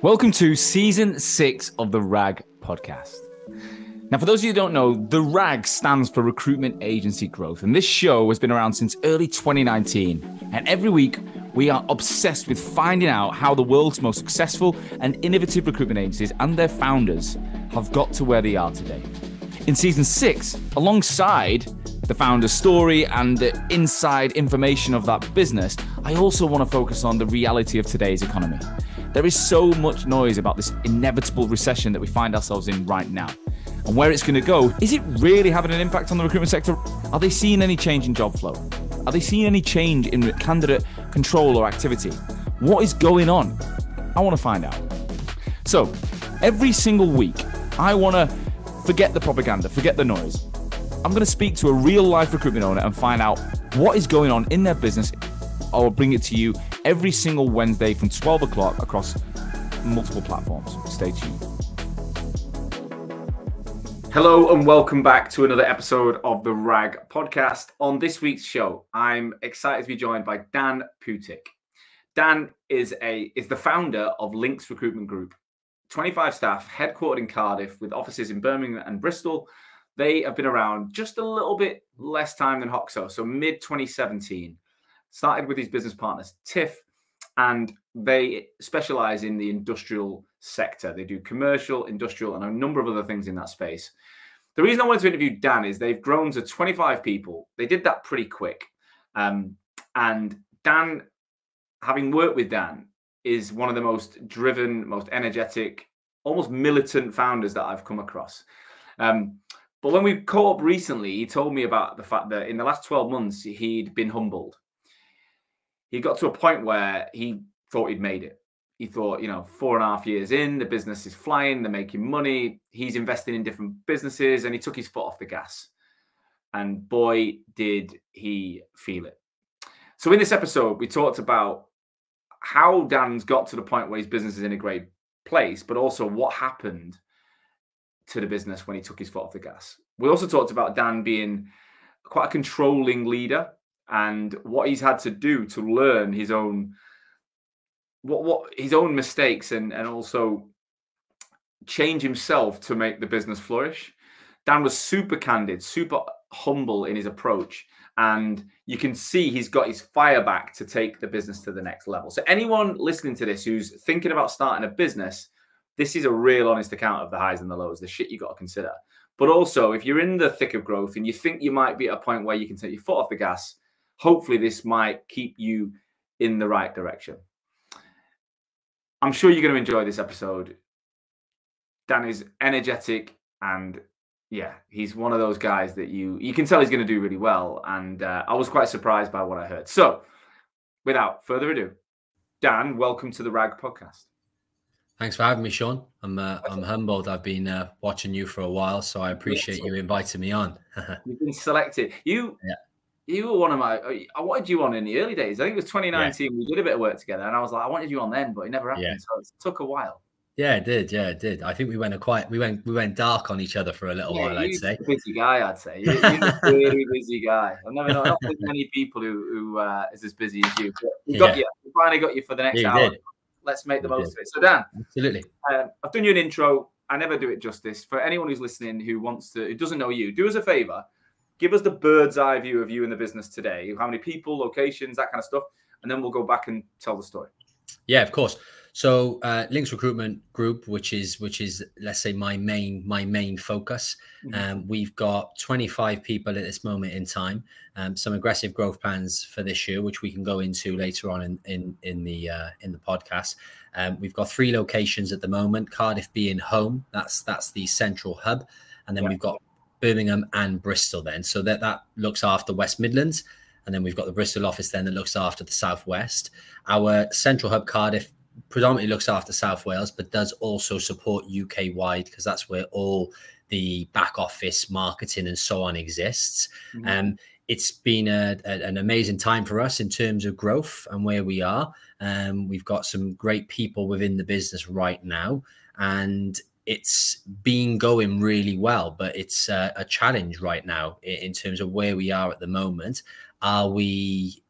Welcome to Season 6 of the RAG podcast. Now, for those of you who don't know, the RAG stands for Recruitment Agency Growth, and this show has been around since early 2019. And every week, we are obsessed with finding out how the world's most successful and innovative recruitment agencies and their founders have got to where they are today. In Season 6, alongside the founder's story and the inside information of that business, I also want to focus on the reality of today's economy. There is so much noise about this inevitable recession that we find ourselves in right now. And where it's going to go, is it really having an impact on the recruitment sector? Are they seeing any change in job flow? Are they seeing any change in candidate control or activity? What is going on? I want to find out. So every single week, I want to forget the propaganda, forget the noise. I'm going to speak to a real life recruitment owner and find out what is going on in their business. I will bring it to you every single Wednesday from 12 o'clock across multiple platforms. Stay tuned. Hello and welcome back to another episode of the RAG podcast. On this week's show, I'm excited to be joined by Dan Puttick. Dan is the founder of LINKS Recruitment Group. 25 staff, headquartered in Cardiff with offices in Birmingham and Bristol. They have been around just a little bit less time than Hoxo, so mid-2017. Started with his business partners, Tiff, and they specialize in the industrial sector. They do commercial, industrial, and a number of other things in that space. The reason I wanted to interview Dan is they've grown to 25 people. They did that pretty quick. And Dan, having worked with Dan, is one of the most driven, most energetic, almost militant founders that I've come across. But when we caught up recently, he told me about the fact that in the last 12 months, he'd been humbled. He got to a point where he thought he'd made it. He thought, 4.5 years in, the business is flying, they're making money, he's investing in different businesses, and he took his foot off the gas. And boy, did he feel it. So in this episode, we talked about how Dan's got to the point where his business is in a great place, but also what happened to the business when he took his foot off the gas. We also talked about Dan being quite a controlling leader and what he's had to do to learn his own his own mistakes and also change himself to make the business flourish. Dan was super candid, super humble in his approach, and you can see he's got his fire back to take the business to the next level. So anyone listening to this who's thinking about starting a business, this is a real honest account of the highs and the lows, the shit you got to consider. But also, if you're in the thick of growth and you think you might be at a point where you can take your foot off the gas, hopefully this might keep you in the right direction. I'm sure you're going to enjoy this episode. Dan is energetic and yeah, he's one of those guys that you can tell he's going to do really well. And I was quite surprised by what I heard. So without further ado, Dan, welcome to the RAG podcast. Thanks for having me, Sean. I'm humbled. I've been watching you for a while, so I appreciate you inviting me on. You've been selected. You were one of I wanted you on in the early days. I think it was 2019. Yeah. We did a bit of work together, and I was like, I wanted you on then, but it never happened. Yeah. So it took a while. Yeah, it did. Yeah, it did. I think we went dark on each other for a little while. I'd say. A busy guy. I'd say you're a really busy guy. I've never known many people who is as busy as you. But we got you. We finally got you for the next hour. Let's make the most of it. So Dan, absolutely. I've done you an intro. I never do it justice. For anyone who's listening who doesn't know you, do us a favor. Give us the bird's eye view of you in the business today. How many people, locations, that kind of stuff. And then we'll go back and tell the story. Yeah, of course. So LINKS Recruitment Group, which is let's say my main focus. We've got 25 people at this moment in time. Some aggressive growth plans for this year, which we can go into later on in the podcast. We've got 3 locations at the moment. Cardiff being home, that's the central hub, and then we've got Birmingham and Bristol. Then so that looks after West Midlands, and then we've got the Bristol office then that looks after the Southwest. Our central hub Cardiff predominantly looks after South Wales, but does also support UK wide because that's where all the back office marketing and so on exists. It's been an amazing time for us in terms of growth and where we are. We've got some great people within the business right now, and it's been going really well, but it's a challenge right now in terms of where we are at the moment. Are we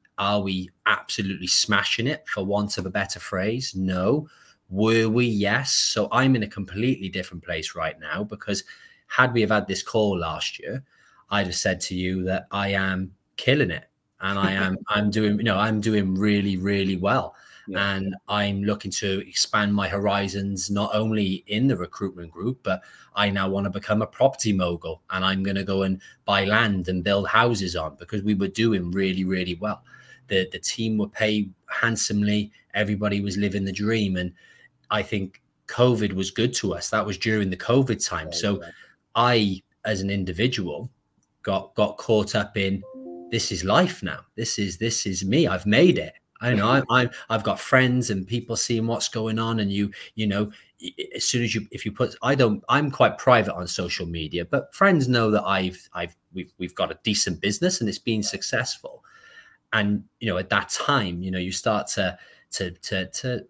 absolutely smashing it, for want of a better phrase? No. Were we? Yes. So I'm in a completely different place right now, because had we have had this call last year, I'd have said to you that I am killing it, and I'm doing really, really well. Yeah. And I'm looking to expand my horizons, not only in the recruitment group, but I now want to become a property mogul, and I'm going to go and buy land and build houses on, because we were doing really, really well. The team were paid handsomely. Everybody was living the dream. And I think COVID was good to us. That was during the COVID time. Oh, so yeah. I, as an individual, got caught up in, this is life now. This is me. I've made it. I know I've got friends and people seeing what's going on. And you know, as soon as I'm quite private on social media, but friends know that we've got a decent business and it's been successful. And, you know, at that time, you know, you start to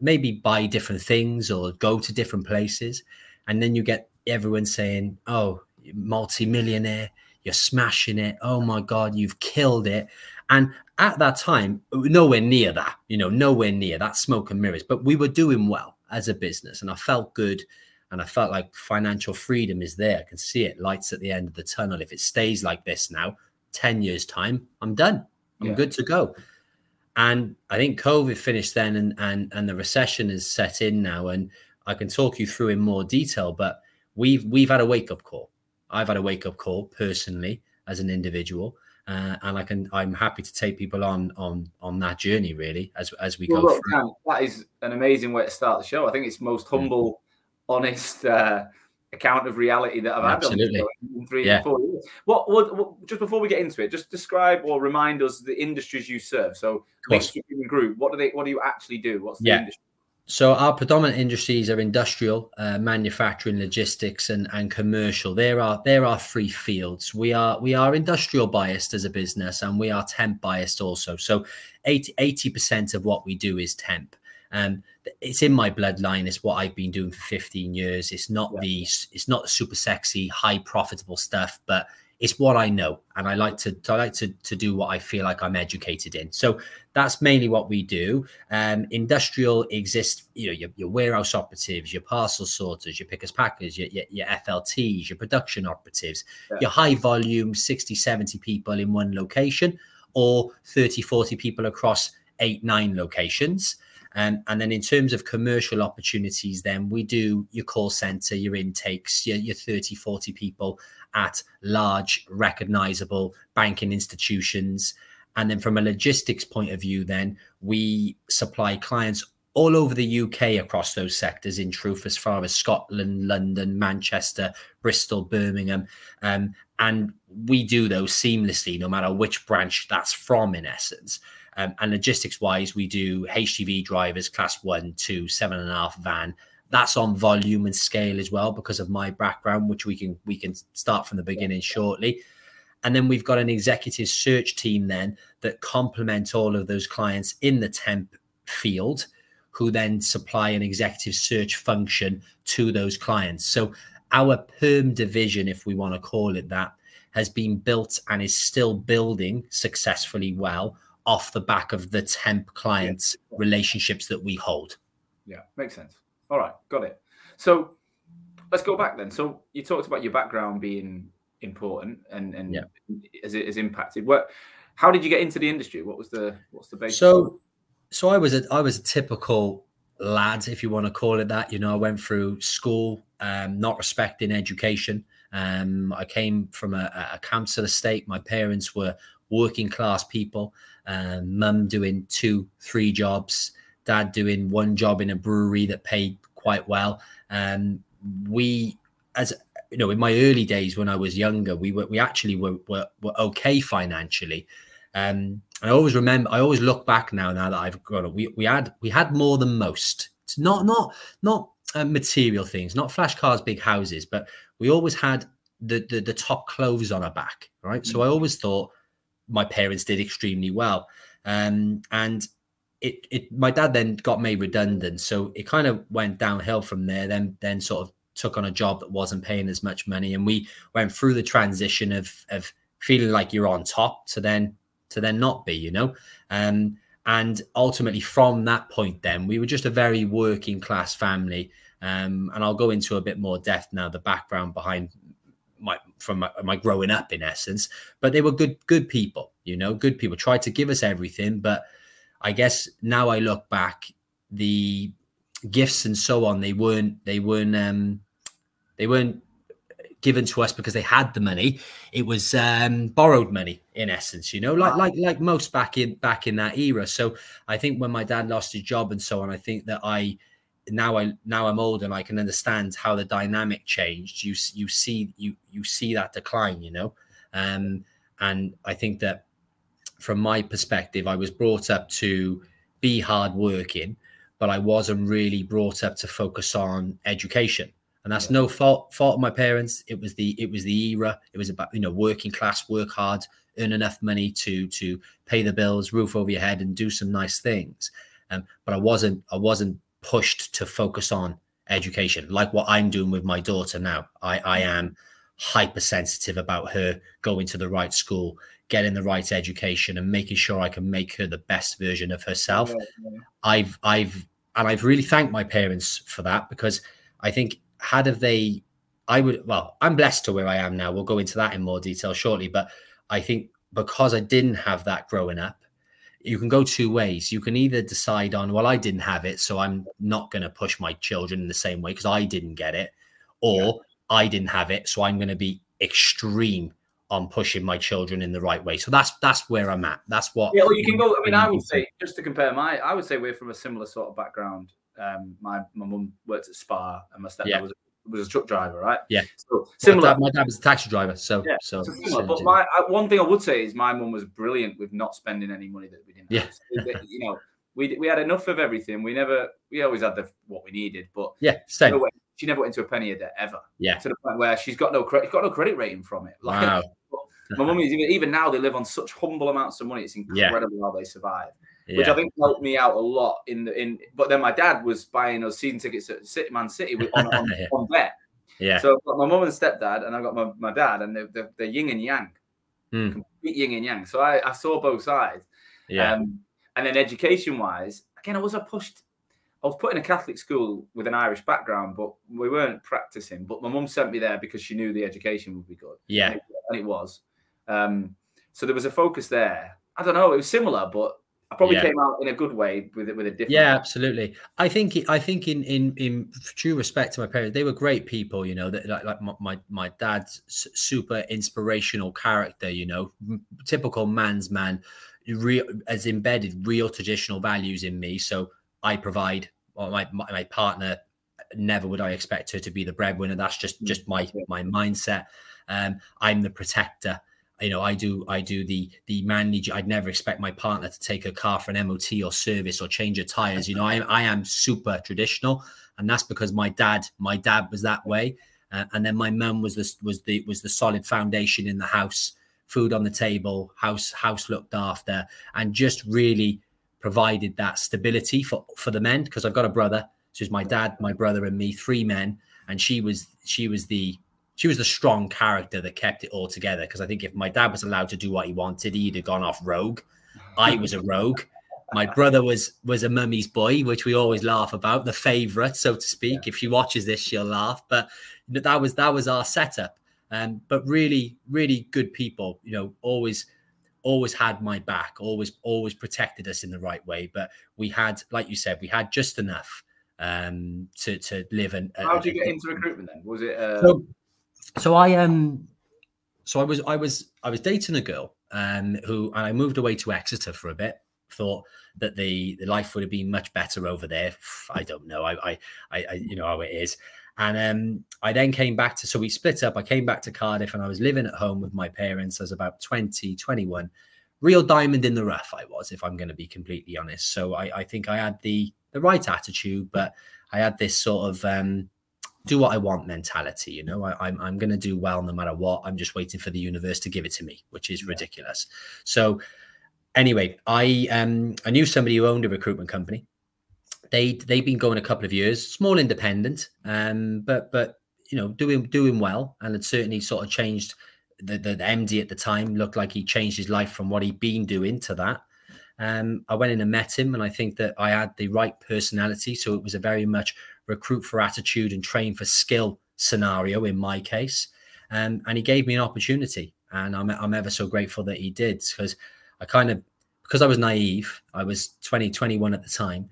maybe buy different things or go to different places. And then you get everyone saying, oh, multi-millionaire, you're smashing it. Oh my God, you've killed it. And at that time, nowhere near that, you know, nowhere near that, smoke and mirrors, but we were doing well as a business, and I felt good. And I felt like financial freedom is there. I can see it, lights at the end of the tunnel. If it stays like this now, 10 years time, I'm done. I'm good to go. And I think COVID finished then, and the recession is set in now. And I can talk you through in more detail, but we've had a wake-up call. I've had a wake-up call personally as an individual. And I'm happy to take people on that journey, really, as we go through. Dan, that is an amazing way to start the show. I think it's the most humble, honest account of reality that I've had on the show in 3 and 4 years. What just before we get into it, just describe or remind us the industries you serve. So LINKS Recruitment Group, what do you actually do? What's the industry? So our predominant industries are industrial, manufacturing, logistics, and commercial. There are three fields. We are industrial biased as a business, and we are temp biased also. So 80% of what we do is temp. It's in my bloodline. It's what I've been doing for 15 years. It's not it's not super sexy, high profitable stuff, but it's what I know, and I like to do what I feel like I'm educated in. So that's mainly what we do. Industrial exists, you know, your warehouse operatives, your parcel sorters, your pickers packers, your FLTs, your production operatives, your high volume 60, 70 people in one location, or 30, 40 people across 8, 9 locations. And then in terms of commercial opportunities, then we do your call center, your intakes, your 30, 40 people at large, recognizable banking institutions. And then from a logistics point of view, then we supply clients all over the UK across those sectors, in truth, as far as Scotland, London, Manchester, Bristol, Birmingham. And we do those seamlessly, no matter which branch that's from, in essence. And logistics wise, we do HGV drivers, class 1, 2, 7.5 van. That's on volume and scale as well, because of my background, which we can start from the beginning shortly. And then we've got an executive search team then that complement all of those clients in the temp field, who then supply an executive search function to those clients. So our perm division, if we want to call it that, has been built and is still building successfully well off the back of the temp clients relationships that we hold. Yeah, makes sense. All right, got it. So let's go back then. So you talked about your background being important and as it has impacted. How did you get into the industry? What's the basis? So I was a typical lad, if you want to call it that. You know, I went through school, not respecting education. I came from a council estate. My parents were working class people. Mum doing 2, 3 jobs, dad doing 1 job in a brewery that paid quite well. We, as you know, in my early days when I was younger, we actually were okay financially. And I always look back now that I've grown up, we had more than most. It's not material things, not flash cars, big houses, but we always had the top clothes on our back, right? So I always thought my parents did extremely well. And my dad then got made redundant, so it kind of went downhill from there. Then sort of took on a job that wasn't paying as much money, and we went through the transition of feeling like you're on top to then not be, you know. And And ultimately from that point, then we were just a very working class family. And I'll go into a bit more depth now, the background behind my growing up, in essence. But they were good people, you know, good people, tried to give us everything. But I guess now I look back, the gifts and so on, they weren't given to us because they had the money. It was borrowed money, in essence, you know, like most back in that era. So I think when my dad lost his job and so on, I think that now I'm older and I can understand how the dynamic changed. You see that decline, you know. And I think that from my perspective, I was brought up to be hardworking, but I wasn't really brought up to focus on education. And that's no fault of my parents. It was the era. It was about, you know, working class, work hard, earn enough money to pay the bills, roof over your head, and do some nice things. But I wasn't pushed to focus on education like what I'm doing with my daughter now. I am hypersensitive about her going to the right school, getting the right education, and making sure I can make her the best version of herself. I've really thanked my parents for that, because I think I'm blessed to where I am now. We'll go into that in more detail shortly. But I think because I didn't have that growing up, you can go two ways. You can either decide on, well, I didn't have it, so I'm not going to push my children in the same way because I didn't get it, or I didn't have it, so I'm going to be extreme on pushing my children in the right way. So that's where I'm at. That's what. Yeah, well, you can go. I mean, I would say, just to compare, I would say we're from a similar sort of background. My mum worked at Spa, and my stepdad was a truck driver, right? Yeah. So similar. My dad was a taxi driver, so yeah. So similar. But one thing I would say is my mum was brilliant with not spending any money that we didn't have. So, you know, we had enough of everything. We always had what we needed, but same. She never went into a penny a day ever. Yeah. To the point where she's got no credit rating from it. Like, wow. My mum is even now they live on such humble amounts of money. It's incredible how they survive. Which I think helped me out a lot but then my dad was buying those season tickets at Man City on bet. Yeah. So I've got my mum and stepdad, and I've got my dad, and they're yin and yang, complete yin and yang. So I saw both sides. Yeah. And then education wise, again, I was put in a Catholic school with an Irish background, but we weren't practicing. But my mum sent me there because she knew the education would be good. Yeah. And it was. So there was a focus there. I don't know, it was similar, but I probably came out in a good way with a different. Yeah, absolutely. I think in true respect to my parents, they were great people. You know, that like my dad's super inspirational character. You know, typical man's man, has embedded real traditional values in me. So I provide. Well, my partner, never would I expect her to be the breadwinner. That's just my mindset. I'm the protector. You know, I do the manly. I'd never expect my partner to take a car for an MOT or service or change her tires. You know, I am super traditional, and that's because my dad was that way. And then my mum was the solid foundation in the house, food on the table, house looked after, and just really provided that stability for the men. Because I've got a brother, so it's my dad, my brother, and me, 3 men, and she was the strong character that kept it all together. Because I think if my dad was allowed to do what he wanted, he'd have gone off rogue. I was a rogue. My brother was a mummy's boy, which we always laugh about, the favorite, so to speak. If she watches this, she'll laugh. But that was our setup. But really, really good people. You know, always had my back. Always protected us in the right way. But we had, like you said, we had just enough to live. How did you get into recruitment then? Was it? So I was dating a girl who, and I moved away to Exeter for a bit. Thought that the life would have been much better over there. I don't know. I you know how it is. And I then came back to, so we split up. I came back to Cardiff, and I was living at home with my parents. I was about 20, 21. Real diamond in the rough I was, if I'm going to be completely honest. So I think I had the right attitude, but I had this sort of do what I want mentality. You know, I'm going to do well no matter what. I'm just waiting for the universe to give it to me, which is ridiculous. So anyway, I knew somebody who owned a recruitment company. They'd been going a couple of years, small independent, but you know, doing well, and it certainly sort of changed. The MD at the time looked like he changed his life from what he'd been doing to that. I went in and met him, and I think that I had the right personality. So it was a very much recruit for attitude and train for skill scenario in my case. And he gave me an opportunity, and I'm ever so grateful that he did, because because I was naive, I was 21 at the time.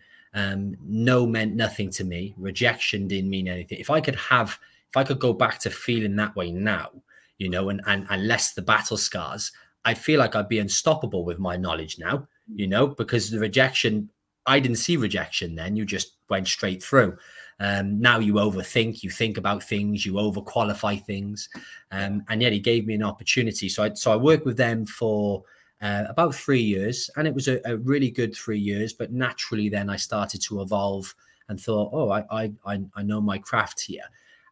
No meant nothing to me. Rejection didn't mean anything. If I could go back to feeling that way now, you know, and less the battle scars, I feel like I'd be unstoppable with my knowledge now, you know, because the rejection, I didn't see rejection then. You just went straight through. Now you overthink, you think about things, you overqualify things. And yet he gave me an opportunity. So I worked with them for about 3 years, and it was a really good 3 years. But naturally then I started to evolve and thought, oh, I know my craft here.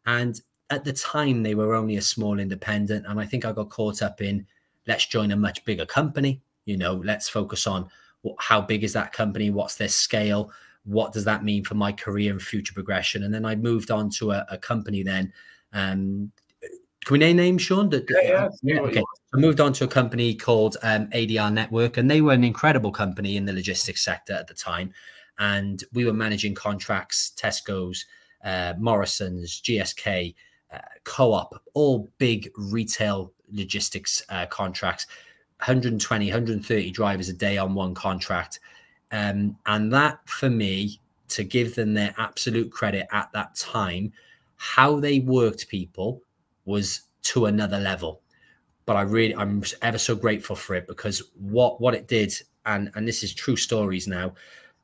And at the time they were only a small independent. And I think I got caught up in, let's join a much bigger company. You know, let's focus on how big is that company? What's their scale? What does that mean for my career and future progression? And then I moved on to a company then. Can we name names, Sean? Yeah. Okay. I moved on to a company called ADR Network, and they were an incredible company in the logistics sector at the time. And we were managing contracts, Tesco's, Morrison's, GSK, Co-op, all big retail logistics contracts, 120, 130 drivers a day on one contract. And that, for me, to give them their absolute credit at that time, how they worked people was to another level. But I'm ever so grateful for it, because what it did, and this is true stories now,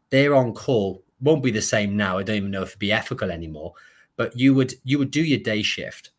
they're on call won't be the same now. I don't even know if it'd be ethical anymore, but you would do your day shift,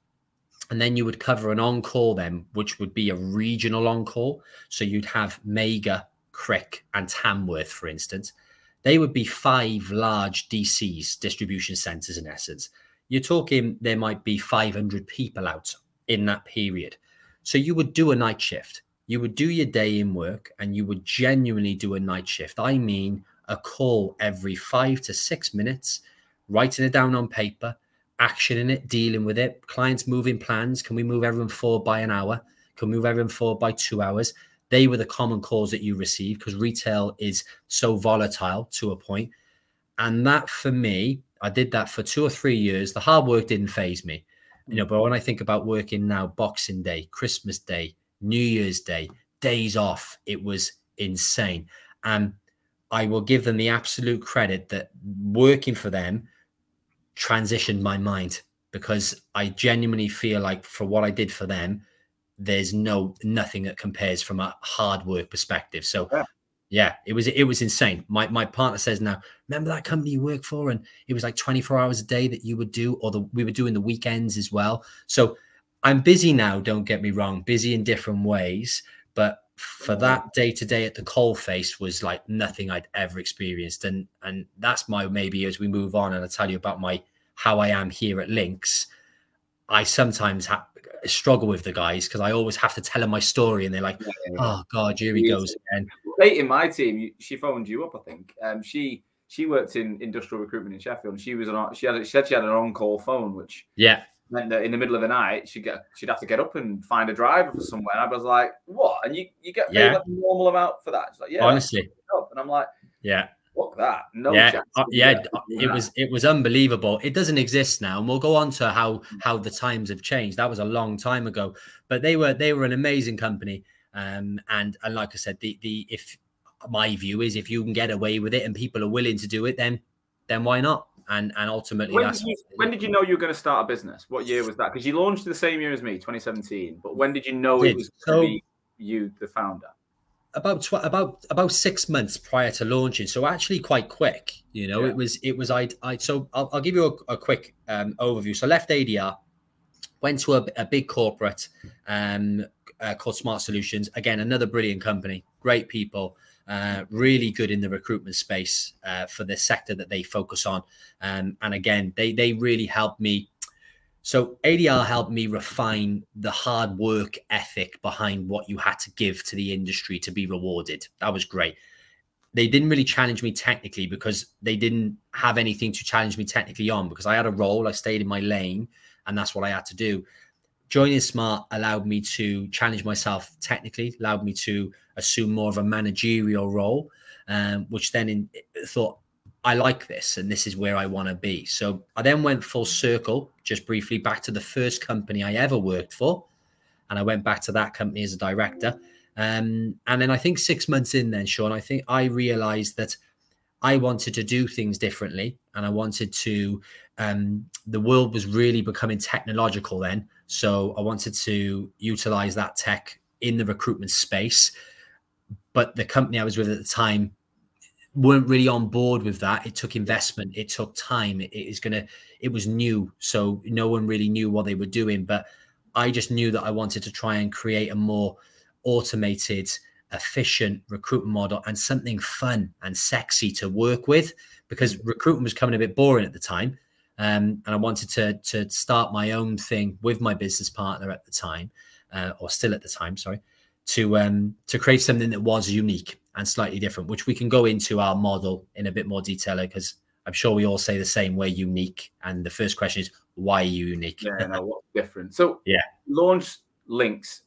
and then you would cover an on-call then, which would be a regional on-call. So you'd have Mega, Crick, and Tamworth, for instance. They would be 5 large DCs, distribution centers in essence. You're talking there might be 500 people out in that period. So you would do a night shift. You would do your day in work, and you would genuinely do a night shift. I mean, a call every 5 to 6 minutes, writing it down on paper, actioning it, dealing with it. Clients moving plans. Can we move everyone forward by an hour? Can we move everyone forward by 2 hours? They were the common calls that you receive, because retail is so volatile to a point. And that, for me, I did that for 2 or 3 years. The hard work didn't faze me, you know, but when I think about working now, Boxing Day, Christmas Day, New Year's Day, days off, it was insane. And I will give them the absolute credit that working for them transitioned my mind, because I genuinely feel like for what I did for them, there's nothing that compares from a hard work perspective. So yeah, it was insane. My partner says now, remember that company you worked for, and it was like 24 hours a day that you would do, or we were doing the weekends as well. So I'm busy now, don't get me wrong, busy in different ways, but for that day to day at the coalface was like nothing I'd ever experienced. And that's my, maybe as we move on and I tell you about how I am here at LINKS, I sometimes struggle with the guys, because I always have to tell them my story, and they're like, oh God, here he goes again. Late in my team, she phoned you up, I think. She worked in industrial recruitment in Sheffield, and she said she had an on-call phone, which meant that in the middle of the night she'd have to get up and find a driver for somewhere. And I was like, what? And you get paid like a normal amount for that? She's like, yeah, honestly. And I'm like, fuck that. No chance. It was unbelievable. It doesn't exist now, and we'll go on to how the times have changed. That was a long time ago, but they were an amazing company. And like I said, if my view is, if you can get away with it and people are willing to do it, then why not? And ultimately, when did you know you were going to start a business? What year was that? Because you launched the same year as me, 2017. But when did you know it was going to be you, the founder? About 6 months prior to launching, so actually quite quick. You know, it was. So I'll give you a quick overview. So I left ADR, went to a big corporate called Smart Solutions. Again, another brilliant company, great people. Really good in the recruitment space for the sector that they focus on. And again, they really helped me. So ADR helped me refine the hard work ethic behind what you had to give to the industry to be rewarded. That was great. They didn't really challenge me technically, because they didn't have anything to challenge me technically on, because I had a role, I stayed in my lane, and that's what I had to do. joining Smart allowed me to challenge myself technically, allowed me to assume more of a managerial role, which then thought, I like this and this is where I want to be. So I then went full circle, just briefly, back to the first company I ever worked for. And I went back to that company as a director. And then I think 6 months in then, Sean, I think I realized that I wanted to do things differently. And I wanted to, the world was really becoming technological then. So I wanted to utilize that tech in the recruitment space. But the company I was with at the time weren't really on board with that. It took investment. It took time. It was new. So no one really knew what they were doing. But I just knew that I wanted to try and create a more automated, efficient recruitment model and something fun and sexy to work with, because recruitment was becoming a bit boring at the time. And I wanted to start my own thing with my business partner at the time, or still at the time, sorry, to create something that was unique and slightly different, which we can go into our model in a bit more detail, because I'm sure we all say the same, we're unique. And the first question is, why are you unique? Yeah, no, what's different? So yeah, launched Links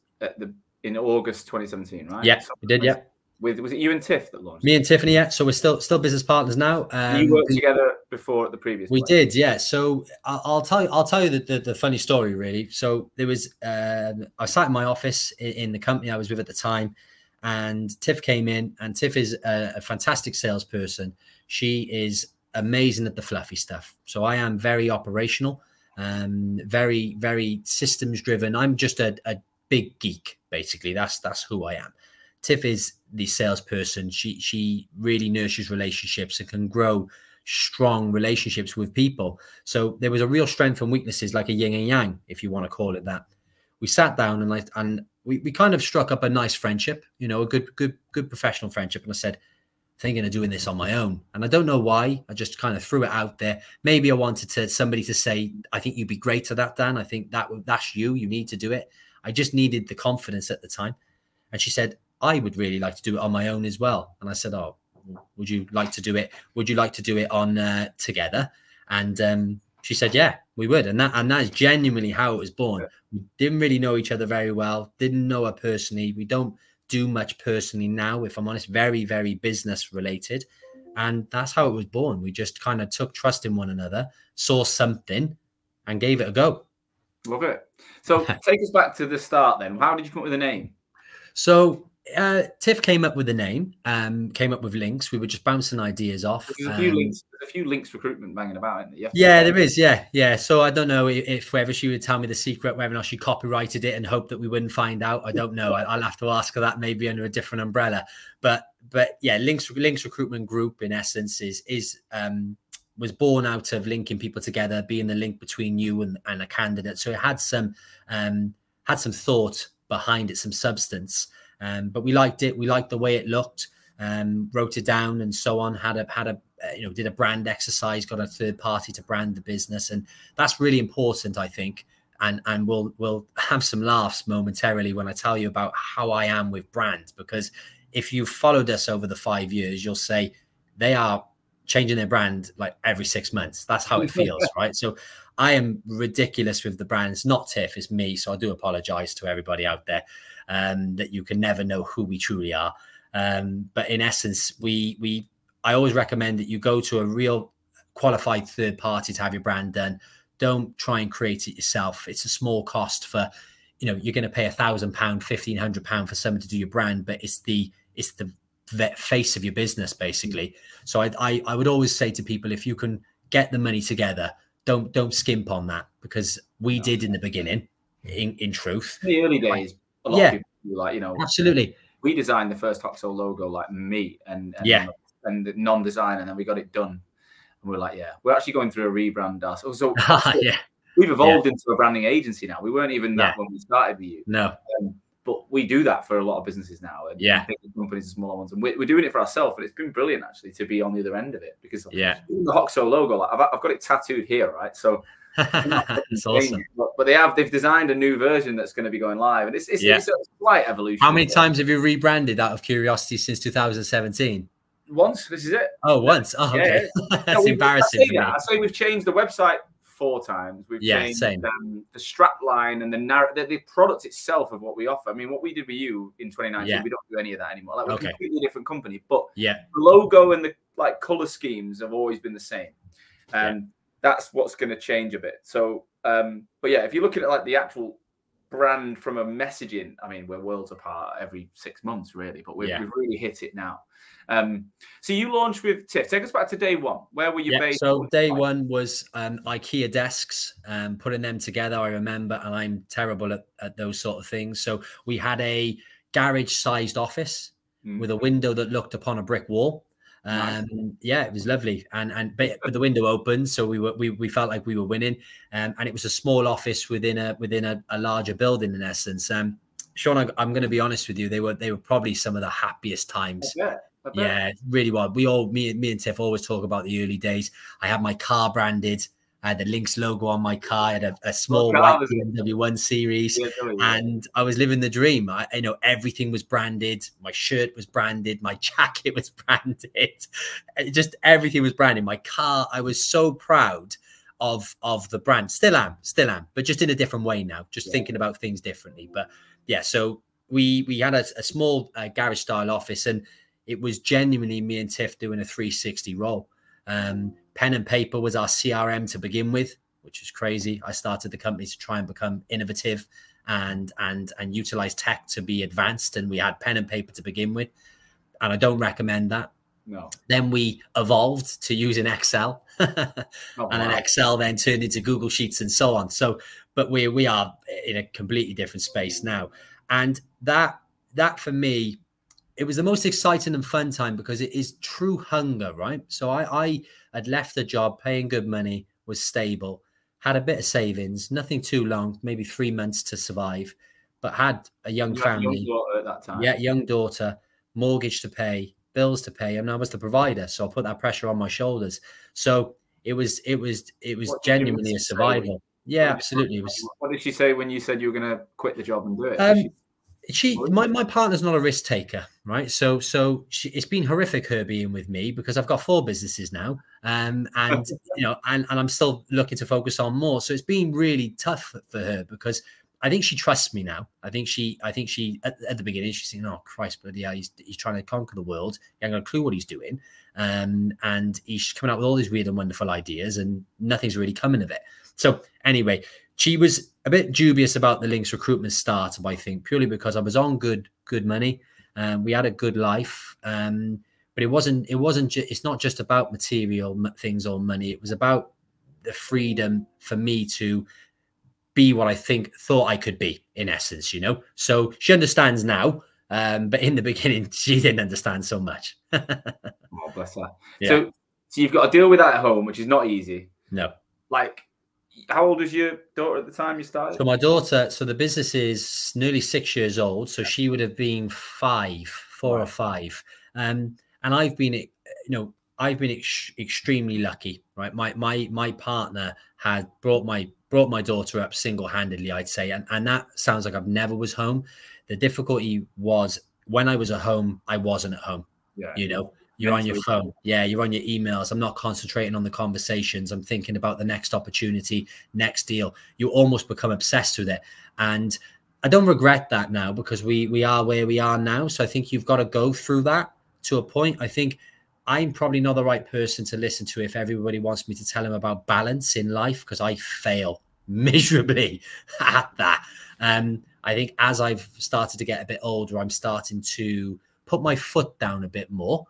in August 2017, right? Yeah, so we did, yeah. Was it you and Tiff that launched? Me and Tiffany, yeah. So we're still business partners now. You worked together before at the previous We place. did, yeah. So I'll tell you the funny story, really. So there was I sat in my office in the company I was with at the time, and Tiff came in, and Tiff is a fantastic salesperson. She is amazing at the fluffy stuff. So I am very operational, very, very systems driven. I'm just a big geek, basically. That's who I am. Tiff is the salesperson. She really nurtures relationships and can grow strong relationships with people. So there was a real strength and weaknesses, like a yin and yang, if you want to call it that. We sat down and we kind of struck up a nice friendship, you know, a good professional friendship. And I said, thinking of doing this on my own. And I don't know why. I just kind of threw it out there. Maybe I wanted somebody to say, I think you'd be great at that, Dan. I think that's you. You need to do it. I just needed the confidence at the time. And she said, I would really like to do it on my own as well. And I said, oh, would you like to do it? Would you like to do it on together? And she said, yeah, we would. And that is genuinely how it was born. We didn't really know each other very well. Didn't know her personally. We don't do much personally now, if I'm honest, very, very business related. And that's how it was born. We just kind of took trust in one another, saw something and gave it a go. Love it. So take us back to the start then. How did you come up with the name? So Tiff came up with the name, came up with Links. We were just bouncing ideas off. There's a few links recruitment banging about, isn't there? Yeah, there is. Yeah. So I don't know if whether she would tell me the secret, whether or not she copyrighted it and hoped that we wouldn't find out. I don't know. I'll have to ask her that, maybe under a different umbrella. But yeah, Links Recruitment Group in essence was born out of linking people together, being the link between you and a candidate. So it had some thought behind it, some substance. But we liked it. We liked the way it looked. Wrote it down and so on. Did a brand exercise. Got a third party to brand the business, and that's really important, I think. And we'll have some laughs momentarily when I tell you about how I am with brands, because if you've followed us over the 5 years, you'll say they are changing their brand like every 6 months. That's how it feels, right? So I am ridiculous with the brands. Not Tiff, it's me. So I do apologize to everybody out there. That you can never know who we truly are. But in essence, I always recommend that you go to a real qualified third party to have your brand done. Don't try and create it yourself. It's a small cost for, you're going to pay £1,000, £1,500 for someone to do your brand, but it's the face of your business, basically. So I would always say to people, if you can get the money together, don't skimp on that, because we did in the beginning, in truth. In the early days. A lot of people like, absolutely. We designed the first Hoxo logo, like me and the non-design, and then we got it done. And we're like, yeah, we're actually going through a rebrand. So we've evolved into a branding agency now. We weren't even that when we started with you. No. But we do that for a lot of businesses now. And big companies and smaller ones. And we're doing it for ourselves. And it's been brilliant, actually, to be on the other end of it. Because the Hoxo logo, like I've got it tattooed here, right? So it's awesome. But they've designed a new version that's going to be going live, and it's a slight evolution. How many times have you rebranded, out of curiosity, since 2017? Once. This is it. Oh, once. Oh, okay. That's embarrassing for me. I say we've changed the website 4 times. We've Yeah, changed same. the strap line and the product itself of what we offer. I mean, what we did with you in 2019, we don't do any of that anymore. Like, we're a completely different company, but the logo and the like color schemes have always been the same. That's what's going to change a bit. So, but yeah, if you're looking at like the actual brand from a messaging, I mean, we're worlds apart every 6 months, really, but we've really hit it now. So you launched with Tiff. Take us back to day one. Where were you based? So day one was IKEA desks, putting them together, I remember, and I'm terrible at those sort of things. So we had a garage-sized office with a window that looked upon a brick wall. Nice. Yeah, it was lovely, but the window opened, so we felt like we were winning, and it was a small office within a larger building in essence. Sean, I'm going to be honest with you, they were probably some of the happiest times. I bet. Yeah, really was. Me and Tiff always talk about the early days. I had my car branded. I had the LINKS logo on my car. I had a small white BMW 1 Series, and I was living the dream. Everything was branded. My shirt was branded. My jacket was branded. Just everything was branded. My car. I was so proud of the brand. Still am, but just in a different way now. Just thinking about things differently. But yeah, so we had a small garage style office, and it was genuinely me and Tiff doing a 360 role. Pen and paper was our CRM to begin with, which is crazy. I started the company to try and become innovative and utilize tech to be advanced. And we had pen and paper to begin with. And I don't recommend that. No. Then we evolved to using Excel. And then Excel then turned into Google Sheets and so on. So, but we are in a completely different space now. And that for me, it was the most exciting and fun time because it is true hunger, right? So I had left the job, paying good money, was stable, had a bit of savings, nothing too long, maybe 3 months to survive, but had a young family. Young daughter at that time. Yeah, young daughter, mortgage to pay, bills to pay, and I was the provider, so I put that pressure on my shoulders. So it was genuinely a survival. Yeah, absolutely. What did she say when you said you were going to quit the job and do it? My partner's not a risk taker, right? So it's been horrific her being with me because I've got 4 businesses now, and and I'm still looking to focus on more. So it's been really tough for her because I think she trusts me now. I think she at the beginning she's saying, "Oh Christ, bloody hell, he's trying to conquer the world. He ain't got a clue what he's doing, and he's coming out with all these weird and wonderful ideas, and nothing's really coming of it." So anyway, she was a bit dubious about the LINKS recruitment startup, I think, purely because I was on good money. We had a good life, but it's not just about material things or money. It was about the freedom for me to be what I thought I could be, in essence, So she understands now, but in the beginning, she didn't understand so much. Oh, bless her. Yeah. So you've got to deal with that at home, which is not easy. No. Like, how old was your daughter at the time you started? So my daughter, so the business is nearly 6 years old. So she would have been 4 or 5. And I've been, extremely lucky, right? My partner had brought my daughter up single-handedly, I'd say. And that sounds like I've never was home. The difficulty was when I was at home, I wasn't at home. Yeah. You're on your phone. Yeah, you're on your emails. I'm not concentrating on the conversations. I'm thinking about the next opportunity, next deal. You almost become obsessed with it. And I don't regret that now because we are where we are now. So I think you've got to go through that to a point. I think I'm probably not the right person to listen to if everybody wants me to tell them about balance in life because I fail miserably at that. I think as I've started to get a bit older, I'm starting to put my foot down a bit more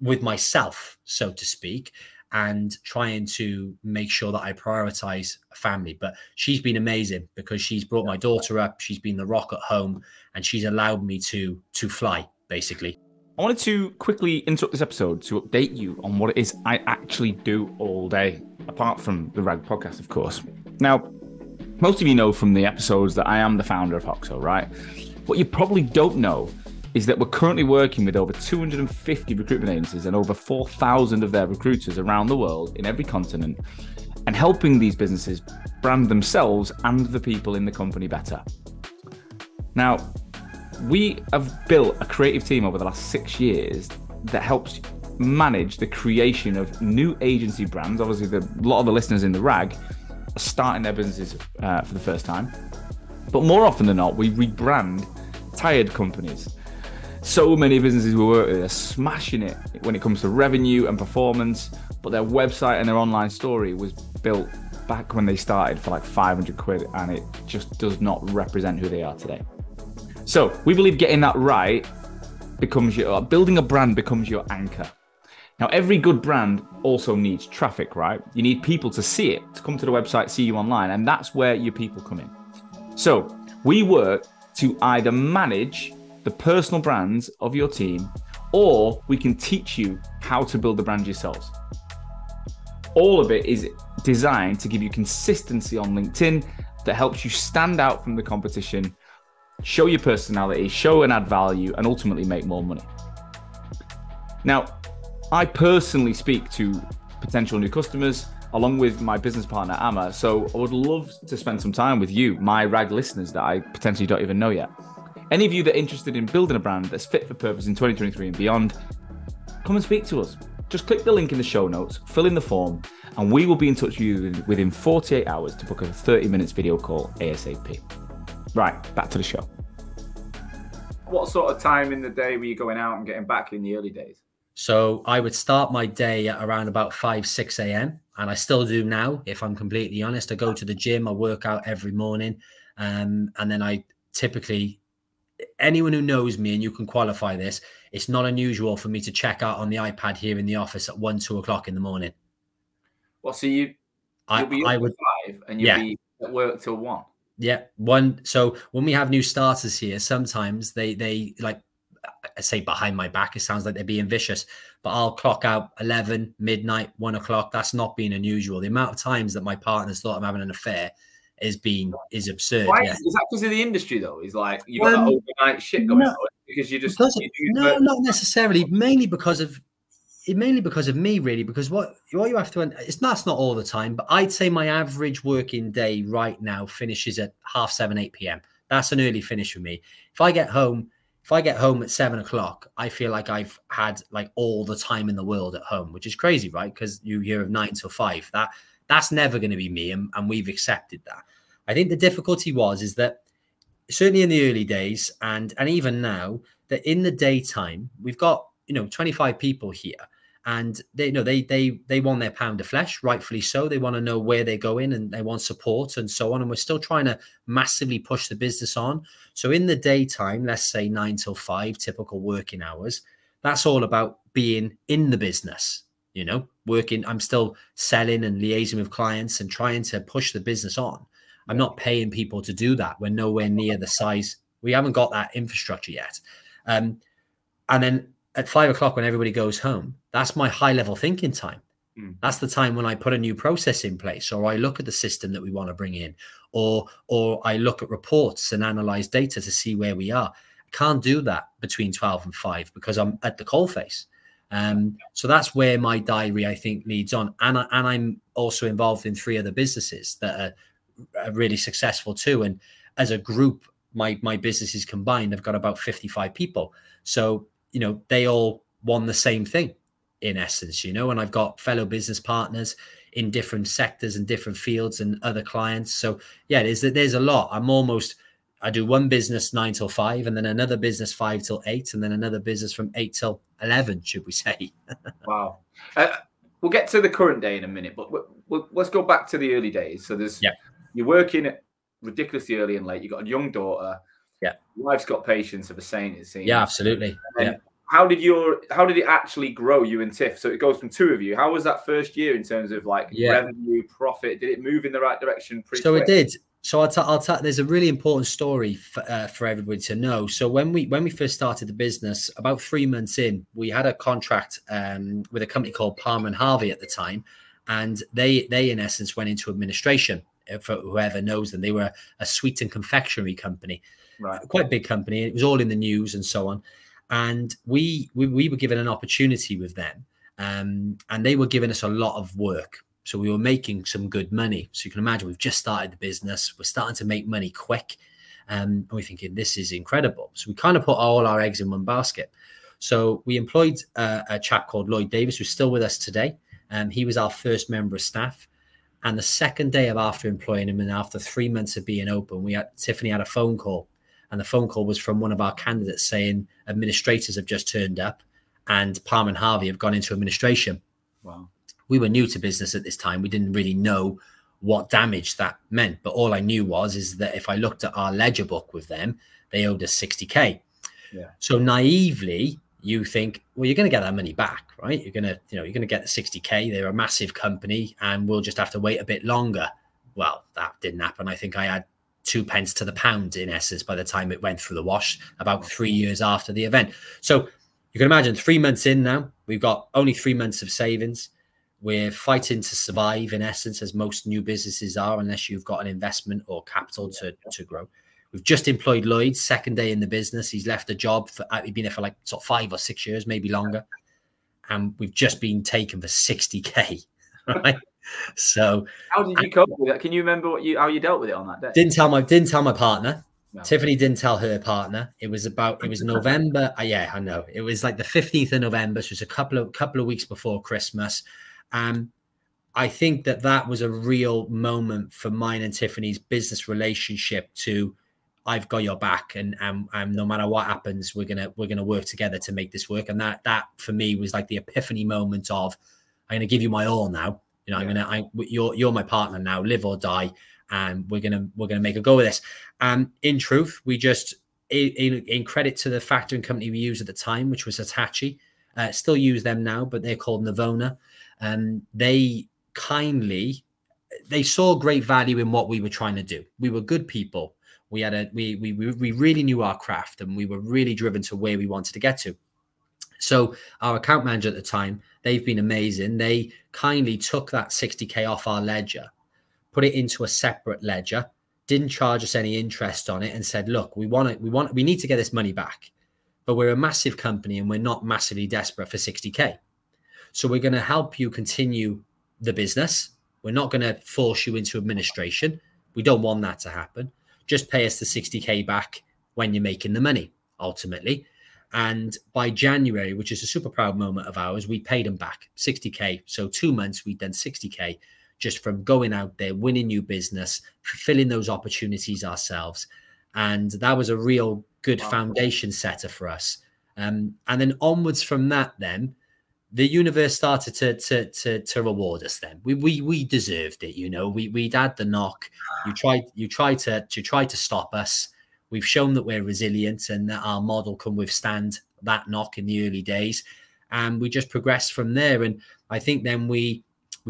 with myself, so to speak, and trying to make sure that I prioritize family. But she's been amazing because she's brought my daughter up. She's been the rock at home and she's allowed me to fly, basically. I wanted to quickly interrupt this episode to update you on what it is I actually do all day, apart from the RAG podcast, of course. Now, most of you know from the episodes that I am the founder of Hoxo, right? What you probably don't know is that we're currently working with over 250 recruitment agencies and over 4,000 of their recruiters around the world in every continent and helping these businesses brand themselves and the people in the company better. Now, we have built a creative team over the last 6 years that helps manage the creation of new agency brands, obviously a lot of the listeners in the RAG, are starting their businesses for the first time. But more often than not, we rebrand tired companies. So many businesses we work with are smashing it when it comes to revenue and performance, but their website and their online story was built back when they started for like 500 quid, and it just does not represent who they are today. So we believe getting that right becomes building a brand becomes your anchor. Now, every good brand also needs traffic, right? You need people to see it, to come to the website, see you online, and that's where your people come in. So we work to either manage the personal brands of your team, or we can teach you how to build the brand yourselves. All of it is designed to give you consistency on LinkedIn that helps you stand out from the competition, show your personality, show and add value, and ultimately make more money. Now, I personally speak to potential new customers along with my business partner, Amma. So I would love to spend some time with you, my RAG listeners that I potentially don't even know yet. Any of you that are interested in building a brand that's fit for purpose in 2023 and beyond, come and speak to us. Just click the link in the show notes, fill in the form, and we will be in touch with you within 48 hours to book a 30 minutes video call ASAP. Right, back to the show. What sort of time in the day were you going out and getting back in the early days? So I would start my day at around about 5, 6 a.m. And I still do now, if I'm completely honest. I go to the gym, I work out every morning. And then I typically, anyone who knows me, and you can qualify this, it's not unusual for me to check out on the iPad here in the office at 1, 2 o'clock in the morning. Well, so you'll be up at 5 and you'll be at work till 1. Yeah, 1. So when we have new starters here, sometimes they like, I say behind my back, it sounds like they're being vicious, but I'll clock out 11, midnight, 1 o'clock. That's not being unusual. The amount of times that my partner's thought I'm having an affair is absurd. Why? Yeah. Is that because of the industry though? Is like you got that overnight shit going on because you just no, not necessarily. Mainly because of me, really. Because what you have to, that's not all the time, but I'd say my average working day right now finishes at 7:30, 8 p.m. That's an early finish for me. If I get home at 7 o'clock, I feel like I've had like all the time in the world at home, which is crazy, right? Because you hear of 9 till 5. That's never going to be me, and we've accepted that. I think the difficulty is that certainly in the early days and even now, that in the daytime we've got 25 people here, and they want their pound of flesh, rightfully so. They want to know where they're going and they want support and so on. And we're still trying to massively push the business on. So in the daytime, let's say 9 till 5, typical working hours, that's all about being in the business, working. I'm still selling and liaising with clients and trying to push the business on. I'm not paying people to do that. We're nowhere near the size. We haven't got that infrastructure yet. And then at 5 o'clock, when everybody goes home, that's my high level thinking time. That's the time when I put a new process in place, or I look at the system that we want to bring in, or I look at reports and analyze data to see where we are. I can't do that between 12 and 5 because I'm at the coalface. So that's where my diary, I think, leads on. And I'm also involved in 3 other businesses that are really successful too. And as a group, my businesses combined, I've got about 55 people. So, they all want the same thing in essence, and I've got fellow business partners in different sectors and different fields and other clients. So yeah, there's a lot. I do one business 9 till 5, and then another business 5 till 8, and then another business from 8 till 11, should we say. Wow. We'll get to the current day in a minute, but let's go back to the early days. So you're working ridiculously early and late. You've got a young daughter. Yeah. Your wife's got patience of a saint, it seems. Yeah, absolutely. Yeah. How did it actually grow, you and Tiff? So it goes from 2 of you. How was that first year in terms of revenue, profit? Did it move in the right direction pretty quick? It did. So I'll tell. There's a really important story for everybody to know. So when we first started the business, about 3 months in, we had a contract with a company called Palmer and Harvey at the time, and they in essence went into administration. For whoever knows them, they were a sweet and confectionery company, right? Quite a big company. It was all in the news and so on. And we were given an opportunity with them, and they were giving us a lot of work. So we were making some good money. So you can imagine we've just started the business. We're starting to make money quick. And we're thinking, this is incredible. So we kind of put all our eggs in one basket. So we employed a chap called Lloyd Davis, who's still with us today. He was our first member of staff. And the second day of after employing him, and after 3 months of being open, Tiffany had a phone call, and the phone call was from one of our candidates saying administrators have just turned up and Palm and Harvey have gone into administration. Wow. We were new to business at this time. We didn't really know what damage that meant. But all I knew is that if I looked at our ledger book with them, they owed us 60K. Yeah. So naively, you think, well, you're going to get that money back, right? You're going to get the 60K. They're a massive company and we'll just have to wait a bit longer. Well, that didn't happen. I think I had 2 pence to the pound in essence by the time it went through the wash, about 3 years after the event. So you can imagine 3 months in now, we've got only 3 months of savings. We're fighting to survive in essence, as most new businesses are, unless you've got an investment or capital to grow. We've just employed Lloyd, second day in the business. He's left a job. He's been there for like sort of 5 or 6 years, maybe longer. And we've just been taken for 60K, right? So how did you cope with that? Can you remember how you dealt with it on that day? Didn't tell my partner. No. Tiffany didn't tell her partner. It was November. Yeah, I know. It was like the 15th of November. So it was a couple of weeks before Christmas. I think that was a real moment for mine and Tiffany's business relationship to, I've got your back, and no matter what happens, we're gonna work together to make this work. And that for me was like the epiphany moment of, I'm gonna give you my all now. You know, you're my partner now, live or die, and we're gonna make a go of this. In truth, we just in credit to the factoring company we used at the time, which was Hitachi, still use them now, but they're called Navona. They saw great value in what we were trying to do. We were good people. We really knew our craft, and we were really driven to where we wanted to get to. So our account manager at the time, they've been amazing. They kindly took that 60K off our ledger, put it into a separate ledger, didn't charge us any interest on it, and said, look, we need to get this money back, but we're a massive company and we're not massively desperate for 60K. So we're going to help you continue the business. We're not going to force you into administration. We don't want that to happen. Just pay us the 60K back when you're making the money, ultimately. And by January, which is a super proud moment of ours, we paid them back 60K. So 2 months, we'd done 60K just from going out there, winning new business, fulfilling those opportunities ourselves. And that was a real good foundation setter for us. And then onwards from that, then the universe started to reward us. Then we deserved it. You know, we'd had the knock. You tried to stop us. We've shown that we're resilient and that our model can withstand that knock in the early days, and we just progressed from there. And I think then we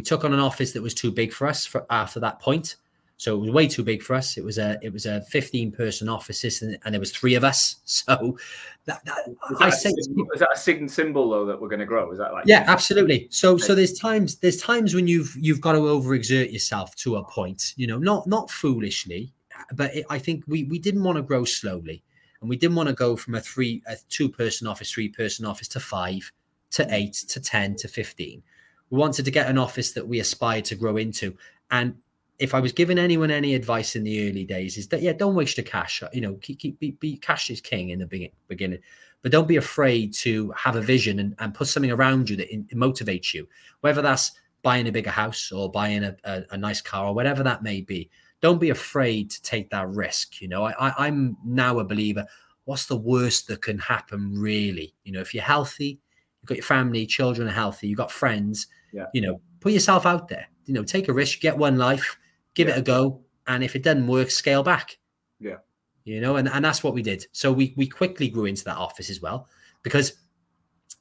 took on an office that was too big for us after that point. So it was way too big for us. It was a 15-person office, and there was 3 of us. So is that a symbol though that we're going to grow? Is that like, yeah, absolutely. So there's times when you've got to overexert yourself to a point, you know, not foolishly, but I think we didn't want to grow slowly, and we didn't want to go from a 2-person office, 3-person office to 5 to 8 to 10 to 15. We wanted to get an office that we aspired to grow into. And if I was giving anyone any advice in the early days, is that, yeah, don't waste your cash. You know, be cash is king in the beginning, but don't be afraid to have a vision and put something around you that motivates you, whether that's buying a bigger house or buying a nice car or whatever that may be. Don't be afraid to take that risk. You know, I'm now a believer. What's the worst that can happen, really? You know, if you're healthy, you've got your family, children are healthy, you've got friends, you know, put yourself out there. You know, take a risk, get one life, give it a go. And if it doesn't work, scale back. Yeah. You know, and that's what we did. So we quickly grew into that office as well, because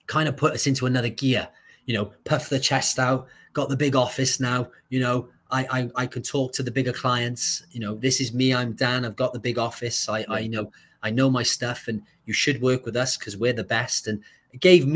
kind of put us into another gear, you know, puff the chest out, got the big office now, you know, I can talk to the bigger clients. You know, this is me, I'm Dan, I've got the big office. I know my stuff, and you should work with us because we're the best. And it gave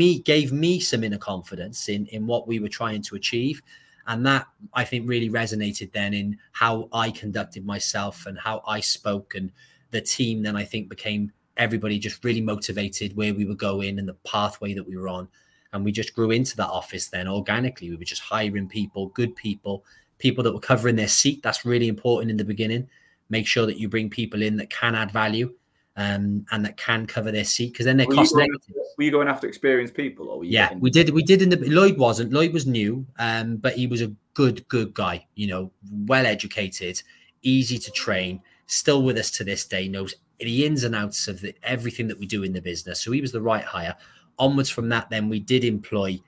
me some inner confidence in what we were trying to achieve. And that, I think, really resonated then in how I conducted myself and how I spoke. And the team then, I think, became everybody just really motivated where we were going and the pathway that we were on. And we just grew into that office then organically. We were just hiring people, good people, people that were covering their seat. That's really important in the beginning. Make sure that you bring people in that can add value. and that can cover their seat, because then they're Were cost you going negative. Were you going after experienced people, or were you Yeah, we did. Lloyd wasn't. Lloyd was new, but he was a good guy. You know, well educated, easy to train. Still with us to this day. Knows the ins and outs of everything that we do in the business. So he was the right hire. Onwards from that, then we did employ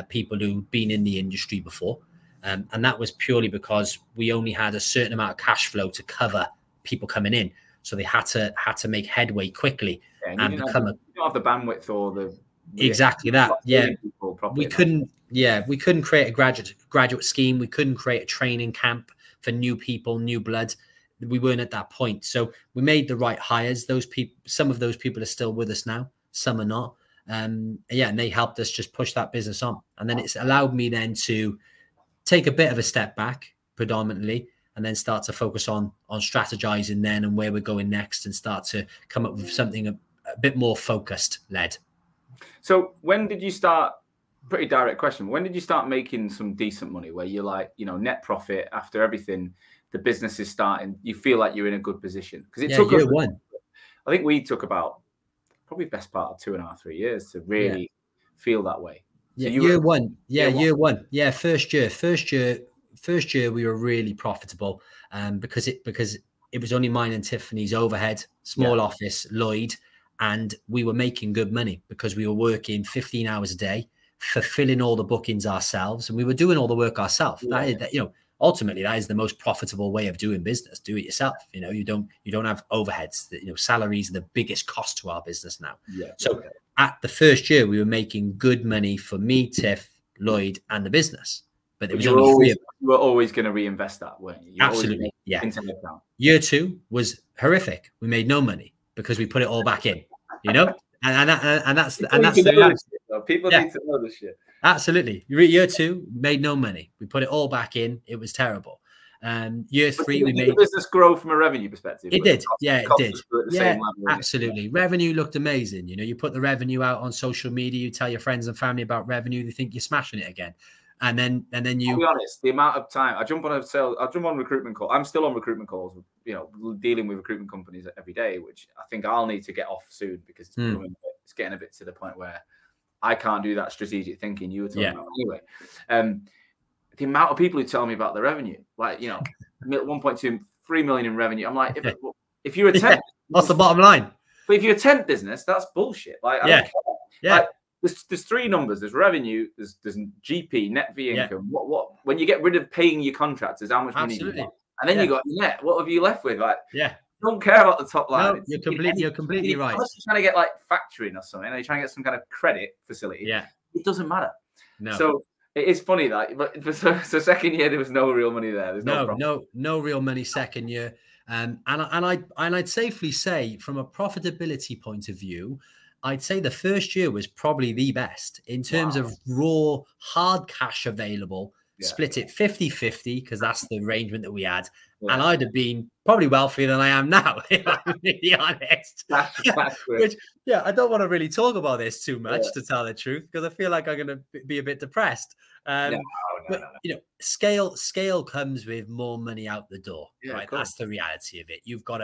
people who'd been in the industry before, and that was purely because we only had a certain amount of cash flow to cover people coming in. So they had to make headway quickly, and you don't have the bandwidth or the exactly that. Yeah, we couldn't. Enough. Yeah, we couldn't create a graduate scheme. We couldn't create a training camp for new people, new blood. We weren't at that point. So we made the right hires. Those people, some of those people are still with us now. Some are not. Yeah, and they helped us just push that business on. And then it's allowed me then to take a bit of a step back, predominantly, and then start to focus on strategizing then and where we're going next, and start to come up with something a bit more focused led. So when did you start? Pretty direct question. When did you start making some decent money where you're like, you know, net profit after everything, the business is starting, you feel like you're in a good position? Because it took year one. I think we took about probably best part of 2.5, 3 years to really feel that way. So year one. Yeah, year one. Yeah, first year we were really profitable, because it was only mine and Tiffany's overhead, small office, Lloyd, and we were making good money because we were working 15 hours a day, fulfilling all the bookings ourselves, and we were doing all the work ourselves. That, you know, ultimately that is the most profitable way of doing business. Do it yourself. You know, you don't have overheads. You know, salaries are the biggest cost to our business now. So at the first year we were making good money for me, Tiff, Lloyd, and the business. But there was only three of us. You were always going to reinvest that, weren't you? Absolutely. Yeah. Year two was horrific. We made no money because we put it all back in, you know, and that's the reality. People need to know this shit. Absolutely. Year two, made no money. We put it all back in. It was terrible. Year three, we made the business grow from a revenue perspective. It did. Yeah, it did. Yeah, absolutely. Revenue looked amazing. You know, you put the revenue out on social media, you tell your friends and family about revenue, they think you're smashing it again. And then you. I'll be honest, the amount of time I jump on recruitment call. I'm still on recruitment calls, you know, dealing with recruitment companies every day, which I think I'll need to get off soon because it's getting a bit to the point where I can't do that strategic thinking you were talking about anyway. The amount of people who tell me about the revenue, like, you know, 1.2, 3 million in revenue. I'm like, if you're a temp, what's the bottom line? But if you're a temp business, that's bullshit. Like, I don't care. Like, there's three numbers. There's revenue, there's GP, net fee income. What when you get rid of paying your contractors, how much money you got? And then you got net. What have you left with? Like, don't care about the top line. No, you're completely right. Unless you're trying to get like factoring or something, or you're trying to get some kind of credit facility. It doesn't matter. No. So it is funny that, but so second year there was no real money there. There's no real money second year. And I'd safely say, from a profitability point of view, I'd say the first year was probably the best in terms of raw hard cash available. Split it 50-50 because that's the arrangement that we had. And I'd have been probably wealthier than I am now, if I'm really honest. Which, I don't want to really talk about this too much, to tell the truth, because I feel like I'm going to be a bit depressed. But you know, scale comes with more money out the door, right? That's the reality of it. You've got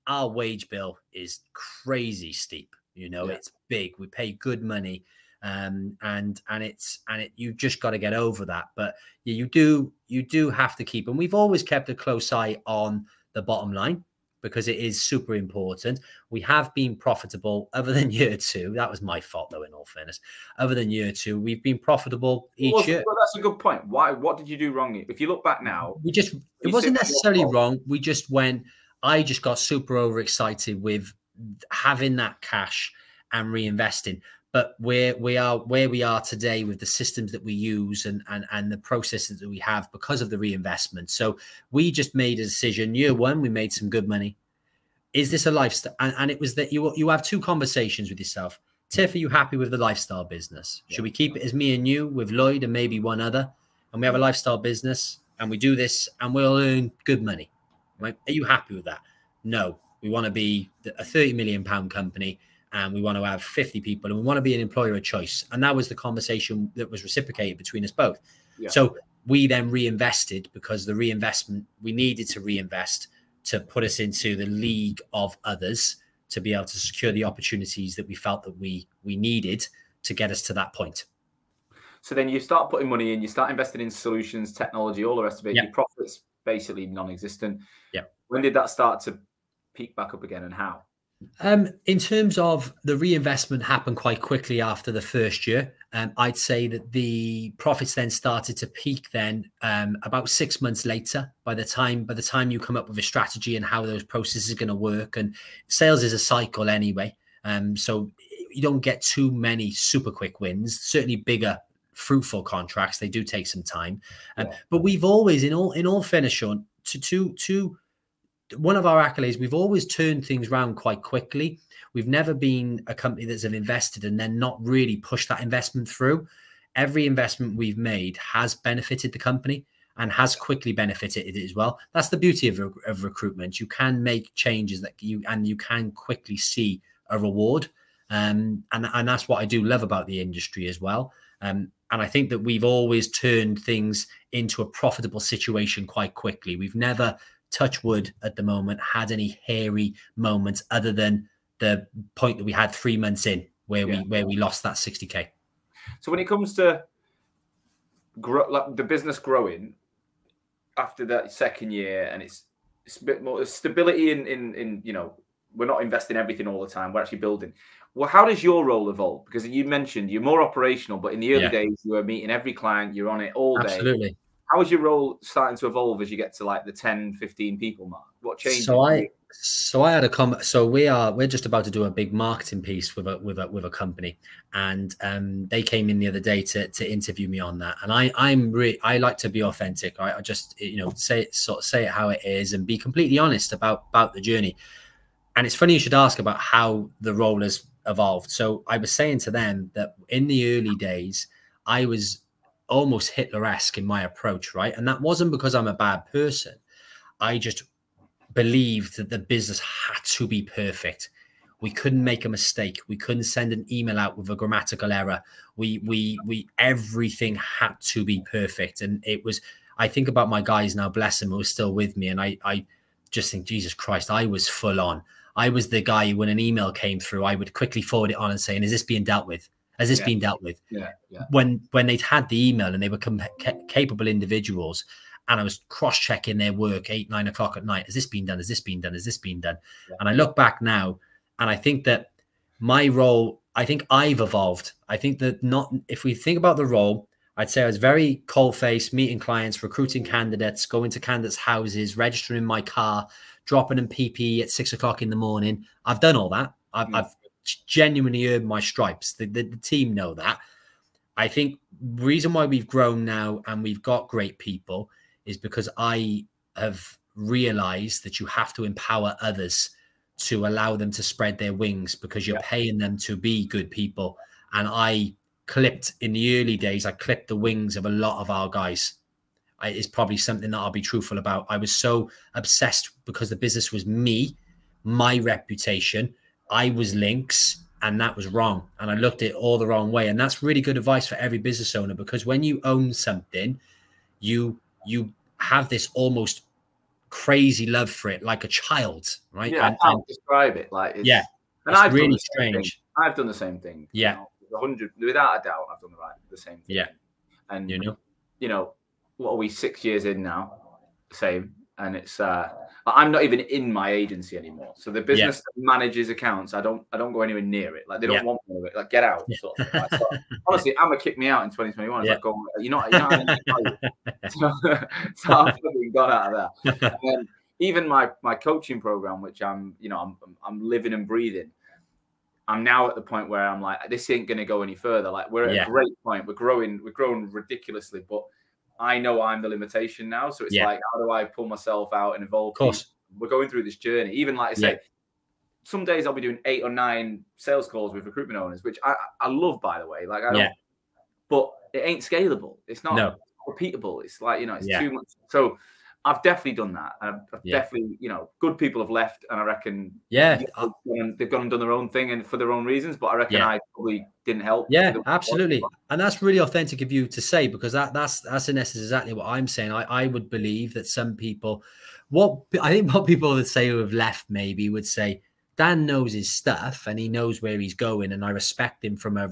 our wage bill is crazy steep. You know, it's big. We pay good money. And you've just got to get over that. But you do have to keep, and we've always kept a close eye on the bottom line because it is super important. We have been profitable other than year two. That was my fault though, in all fairness. Other than year two, we've been profitable each year. Well, that's a good point. What did you do wrong? If you look back now, it wasn't necessarily wrong. I just got super overexcited with having that cash and reinvesting. But where we are today with the systems that we use and the processes that we have because of the reinvestment. So we just made a decision. Year one, we made some good money. Is this a lifestyle? And it was that you have two conversations with yourself. Tiff, are you happy with the lifestyle business? Should we keep it as me and you with Lloyd and maybe one other? And we have a lifestyle business and we do this and we'll earn good money. Right? Are you happy with that? No, we want to be a £30 million company. And we want to have 50 people and we want to be an employer of choice. And that was the conversation that was reciprocated between us both. So we then reinvested because the reinvestment, we needed to reinvest to put us into the league of others to be able to secure the opportunities that we felt that we needed to get us to that point. So then you start putting money in, you start investing in solutions, technology, all the rest of it. Your profits basically non-existent. When did that start to peak back up again, and how? In terms of the reinvestment happened quite quickly after the first year. I'd say that the profits then started to peak then about 6 months later, by the time you come up with a strategy and how those processes are going to work. And sales is a cycle anyway. So you don't get too many super quick wins, certainly bigger, fruitful contracts. They do take some time. But we've always, in all fairness, Sean, one of our accolades, we've always turned things around quite quickly. We've never been a company that's invested and then not really pushed that investment through. Every investment we've made has benefited the company and has quickly benefited it as well. That's the beauty of recruitment. You can make changes that you can quickly see a reward. And that's what I do love about the industry as well. And I think that we've always turned things into a profitable situation quite quickly. We've never, touch wood at the moment, had any hairy moments other than the point that we had 3 months in where we lost that 60K. So when it comes to the business growing after that second year, and it's a bit more stability in we're not investing everything all the time, we're actually building. Well, how does your role evolve? Because you mentioned you're more operational, but in the early days you were meeting every client, you're on it all day. Absolutely. How is your role starting to evolve as you get to like the 10, 15 people mark? What changes? So I had a comment. So we're just about to do a big marketing piece with a company, and they came in the other day to interview me on that. And I like to be authentic. I just say it how it is and be completely honest about the journey. And it's funny you should ask about how the role has evolved. So I was saying to them that in the early days, I was almost Hitler-esque in my approach, right? And that wasn't because I'm a bad person. I just believed that the business had to be perfect. We couldn't make a mistake. We couldn't send an email out with a grammatical error. Everything had to be perfect. And it was, I think about my guys now, bless them, who are still with me. And I just think, Jesus Christ, I was full on. I was the guy who, when an email came through, I would quickly forward it on and saying, is this being dealt with? Has this been dealt with? When they'd had the email and they were capable individuals, and I was cross-checking their work 8, 9 o'clock at night. Has this been done? Has this been done? Has this been done? And I look back now, and I think that my role, I think I've evolved. I think that if we think about the role, I'd say I was very cold-faced, meeting clients, recruiting candidates, going to candidates' houses, registering my car, dropping in PPE at 6 o'clock in the morning. I've done all that. I've genuinely earned my stripes. The team know that. I think the reason why we've grown now and we've got great people is because I have realized that you have to empower others to allow them to spread their wings, because you're paying them to be good people. And in the early days, I clipped the wings of a lot of our guys. It's probably something that I'll be truthful about. I was so obsessed because the business was me, my reputation. I was LINKS, and that was wrong. And I looked at it all the wrong way. And that's really good advice for every business owner, because when you own something, you have this almost crazy love for it, like a child, right? Yeah, I can't describe it. Like, it's, and I've really strange. I've done the same thing. Yeah, 100, without a doubt, I've done the same thing. Yeah, and what are we, 6 years in now? Same. And it's I'm not even in my agency anymore. So the business that manages accounts, I don't go anywhere near it. Like, they don't want me to, like, get out. Sort of. Like, so, honestly, Amma kicked me out in 2021. It's like, oh, you're not so I've fucking gone out of that. And then even my coaching program, which I'm living and breathing, I'm now at the point where I'm like, this ain't going to go any further. Like, we're at a great point. We're growing ridiculously, but I know I'm the limitation now. So it's like, how do I pull myself out and evolve? Of course. We're going through this journey. Even like I say, some days I'll be doing 8 or 9 sales calls with recruitment owners, which I love, by the way. Like, I don't, but it ain't scalable. It's not repeatable. It's like, it's too much. So I've definitely done that. I've definitely, good people have left, and I reckon they've gone and done their own thing and for their own reasons, but I reckon I probably didn't help. Yeah, absolutely. And that's really authentic of you to say, because that's in essence exactly what I'm saying. I would believe that some people, what people would say who have left maybe would say, Dan knows his stuff and he knows where he's going, and I respect him from a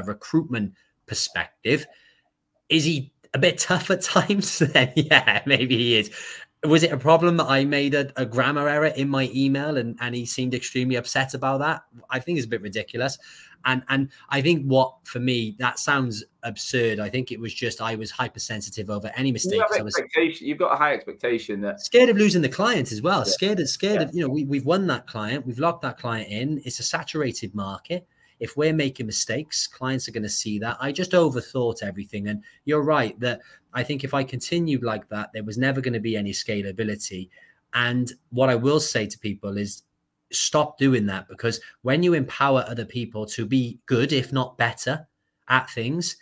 recruitment perspective. Is he a bit tough at times? Yeah, maybe he is. Was it a problem that I made a grammar error in my email and he seemed extremely upset about that? I think it's a bit ridiculous. And I think for me, that sounds absurd. I think it was just I was hypersensitive over any mistake. You've got a high expectation that scared of losing the client as well. Yeah. Scared of, you know, we've won that client. We've locked that client in. It's a saturated market. If we're making mistakes, clients are going to see that. I just overthought everything. And you're right that I think if I continued like that, there was never going to be any scalability. And what I will say to people is stop doing that, because when you empower other people to be good, if not better at things,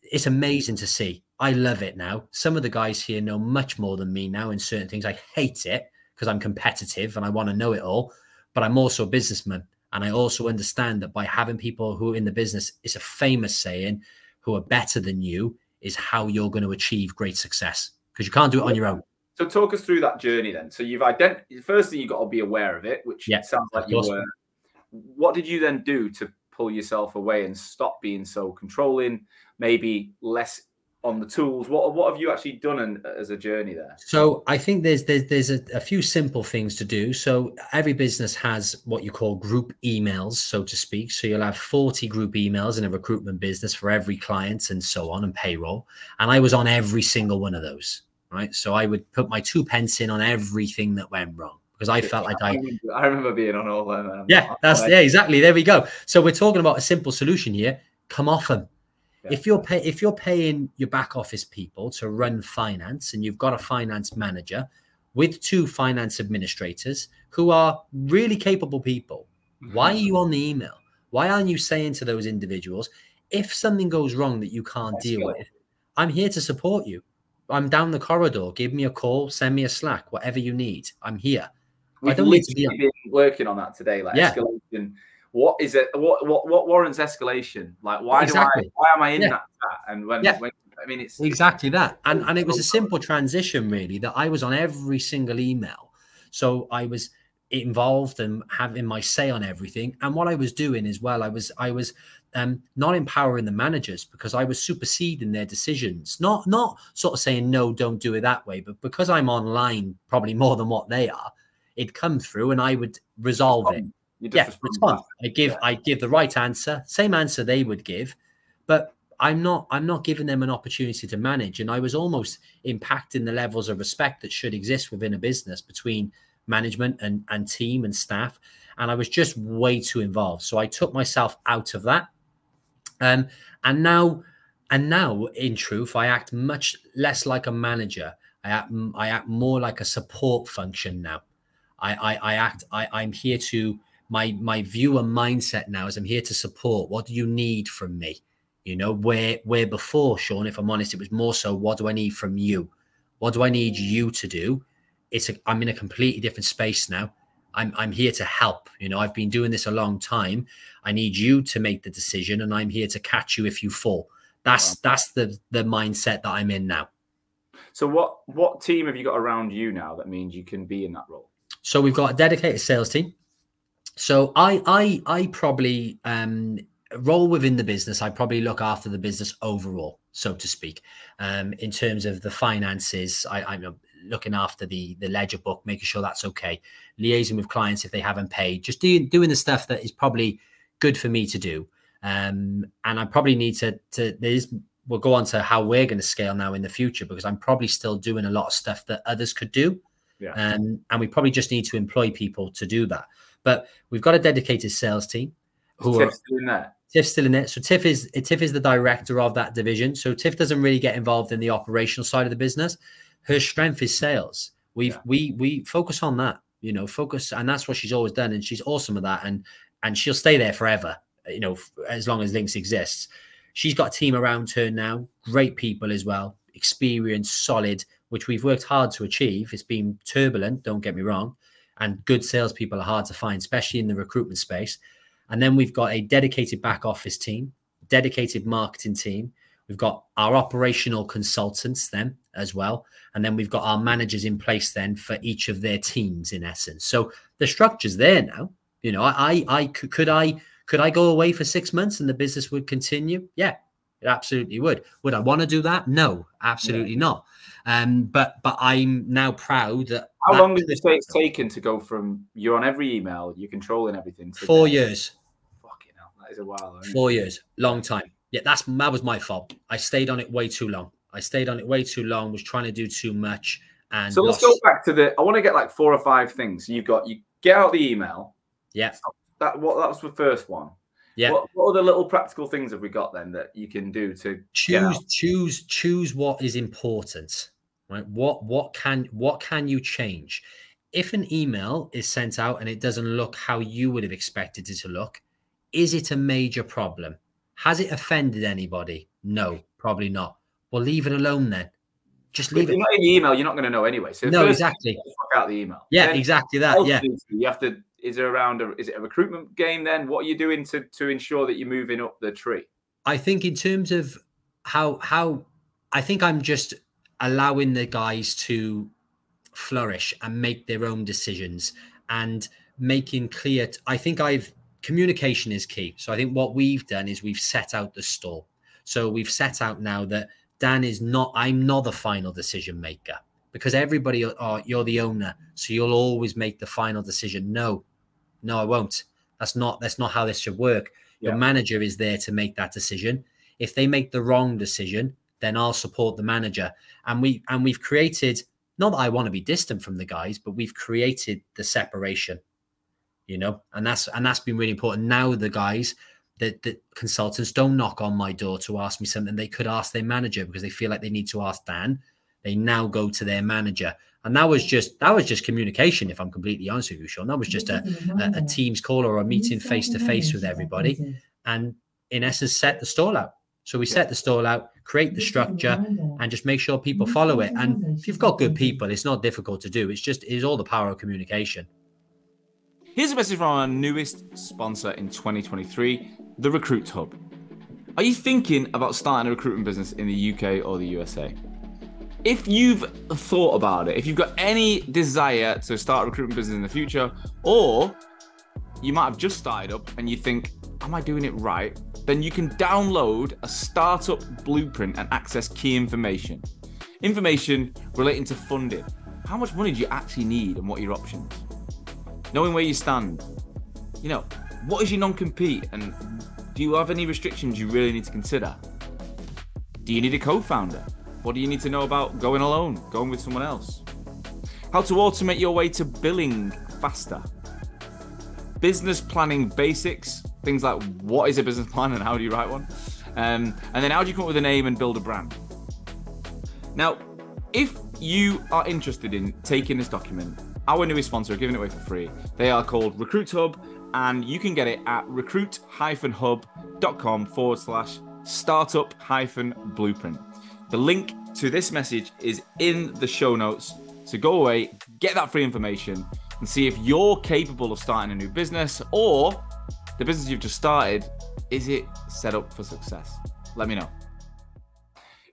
it's amazing to see. I love it now. Some of the guys here know much more than me now in certain things. I hate it because I'm competitive and I want to know it all, but I'm also a businessman. And I also understand that by having people who are in the business, it's a famous saying, who are better than you is how you're going to achieve great success, because you can't do it on your own. So talk us through that journey then. So you've identified, first thing, you've got to be aware of it, which sounds like you were. What did you then do to pull yourself away and stop being so controlling, maybe less on the tools? What have you actually done as a journey there? So I think there's a few simple things to do. So every business has what you call group emails, so to speak. So you'll have 40 group emails in a recruitment business for every client and so on, and payroll. And I was on every single one of those. Right. So I would put my 2 pence in on everything that went wrong, because I felt like I remember being on all them. Yeah, exactly. There we go. So we're talking about a simple solution here. Come off them. Yeah. If you're paying your back office people to run finance, and you've got a finance manager with 2 finance administrators who are really capable people, why are you on the email? Why aren't you saying to those individuals, if something goes wrong that you can't deal with, I'm here to support you. I'm down the corridor. Give me a call, send me a Slack, whatever you need. I'm here. We've literally been working on escalation. What is it? What warrants escalation? Like, why am I in that chat? And when I mean, it's exactly that. And it was a simple transition, really, that I was on every single email. So I was involved and having my say on everything. And what I was doing as well, I was not empowering the managers, because I was superseding their decisions, not sort of saying, no, don't do it that way. But because I'm online probably more than what they are, it'd come through and I would resolve it. Respond. I give the right answer, same answer they would give, but I'm not giving them an opportunity to manage. And I was almost impacting the levels of respect that should exist within a business between management and team and staff. And I was just way too involved. So I took myself out of that. And now in truth, I act much less like a manager. I act more like a support function now. I'm here to, my view and mindset now is I'm here to support. What do you need from me? You know, where before, Sean, if I'm honest, it was more so, what do I need from you? What do I need you to do? I'm in a completely different space now. I'm here to help. You know, I've been doing this a long time. I need you to make the decision, and I'm here to catch you if you fall. That's the mindset that I'm in now. So what team have you got around you now that means you can be in that role? So we've got a dedicated sales team. So I probably role within the business. I probably look after the business overall, so to speak. In terms of the finances, I'm looking after the ledger book, making sure that's okay, liaising with clients if they haven't paid, just doing the stuff that is probably good for me to do. And I probably need we'll go on to how we're going to scale now in the future, because I'm probably still doing a lot of stuff that others could do. Yeah. And we probably just need to employ people to do that. But we've got a dedicated sales team. Tiff's still in there. Tiff's still in it. So Tiff is the director of that division. So Tiff doesn't really get involved in the operational side of the business. Her strength is sales. We focus on that, you know, and that's what she's always done. And she's awesome at that. And she'll stay there forever, you know, as long as Links exists. She's got a team around her now, great people as well, experienced, solid, which we've worked hard to achieve. It's been turbulent, don't get me wrong. And good salespeople are hard to find, especially in the recruitment space. And then we've got a dedicated back office team, dedicated marketing team. We've got our operational consultants then as well. And then we've got our managers in place then for each of their teams in essence. So the structure's there now. You know, could I go away for 6 months and the business would continue? Yeah, it absolutely would. Would I want to do that? No, absolutely not. But I'm now proud that. How long did you say it's taken to go from you're on every email, you're controlling everything? To 4 years. Fucking hell, that is a while. 4 years, long time. Yeah, that was my fault. I stayed on it way too long. Was trying to do too much. And so let's go back to I want to get like 4 or 5 things. You get out the email. Yeah. That was the first one. Yeah. What other little practical things have we got then that you can do to choose what is important, right? What can you change? If an email is sent out and it doesn't look how you would have expected it to look, is it a major problem? Has it offended anybody? No, probably not. Well, leave it alone then. Just leave it. If you're not in the email, you're not going to know anyway. So no, exactly. Fuck out the email. Yeah, then exactly that. Yeah. You have to. Is it a recruitment game then? What are you doing to ensure that you're moving up the tree? I think in terms of how I think I'm just allowing the guys to flourish and make their own decisions and making clear. I think communication is key. So I think what we've done is we've set out the stall. So we've set out now that I'm not the final decision maker, because everybody you're the owner. So you'll always make the final decision. No, I won't. That's not how this should work. Yeah. Your manager is there to make that decision. If they make the wrong decision, then I'll support the manager. And we've created, not that I want to be distant from the guys, but we've created the separation, you know, and that's been really important. Now the guys, the consultants don't knock on my door to ask me something they could ask their manager because they feel like they need to ask Dan. They now go to their manager. And that was just communication, if I'm completely honest with you, Sean. That was just a Teams call or a meeting face-to-face with everybody. And in essence, set the stall out. So we set the stall out, create the structure, and just make sure people follow it. And if you've got good people, it's not difficult to do. It's all the power of communication. Here's a message from our newest sponsor in 2023, the Recruit Hub. Are you thinking about starting a recruitment business in the UK or the USA? If you've thought about it, if you've got any desire to start a recruitment business in the future, or you might have just started up and you think, am I doing it right? Then you can download a startup blueprint and access key information. Information relating to funding. How much money do you actually need and what are your options? Knowing where you stand. You know, what is your non-compete and do you have any restrictions you really need to consider? Do you need a co-founder? What do you need to know about going alone, going with someone else? How to automate your way to billing faster. Business planning basics, things like what is a business plan and how do you write one? And then how do you come up with a name and build a brand? Now, if you are interested in taking this document, our newest sponsor are giving it away for free. They are called Recruit Hub, and you can get it at recruit-hub.com/startup-blueprint. The link to this message is in the show notes. So go away, get that free information and see if you're capable of starting a new business or the business you've just started, is it set up for success? Let me know.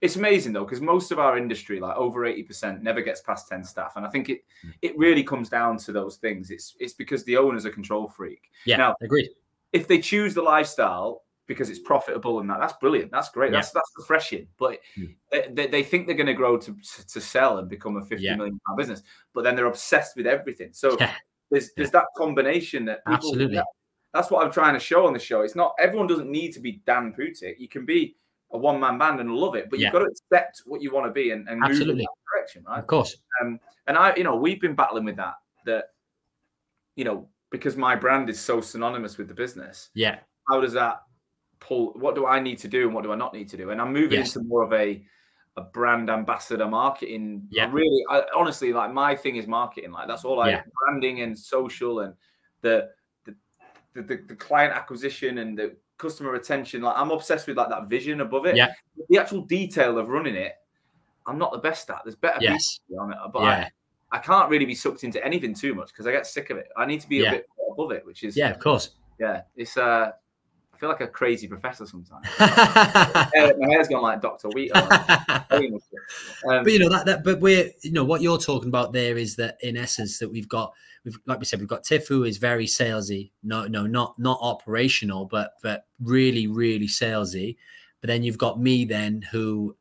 It's amazing though, because most of our industry, like over 80%, never gets past 10 staff. And I think it really comes down to those things. It's because the owner's a control freak. Yeah, now, agreed. If they choose the lifestyle because it's profitable and that's brilliant. That's great. Yeah. That's refreshing. But they think they're going to grow to sell and become a £50 million business. But then they're obsessed with everything. So there's that combination that people, absolutely. That's what I'm trying to show on the show. It's not, everyone doesn't need to be Dan Puttick. You can be a one-man band and love it, but you've got to accept what you want to be and move in that direction, right? Of course. And we've been battling with that, because my brand is so synonymous with the business. Yeah. How does that pull? What do I need to do and what do I not need to do? And I'm moving into more of a brand ambassador marketing. Yeah. Honestly, like my thing is marketing. Like that's all branding and social and the client acquisition and the customer retention. Like I'm obsessed with like that vision above it. Yeah. The actual detail of running it, I'm not the best at. There's better people on it, but I can't really be sucked into anything too much because I get sick of it. I need to be a bit above it, which is of course. Yeah, it's I feel like a crazy professor sometimes. My hair's gone like Dr. Wheat. But you know but we're, you know, what you're talking about there is that in essence that we've like we said, we've got Tiff, who is very salesy, not operational, but really salesy. But then you've got me then, who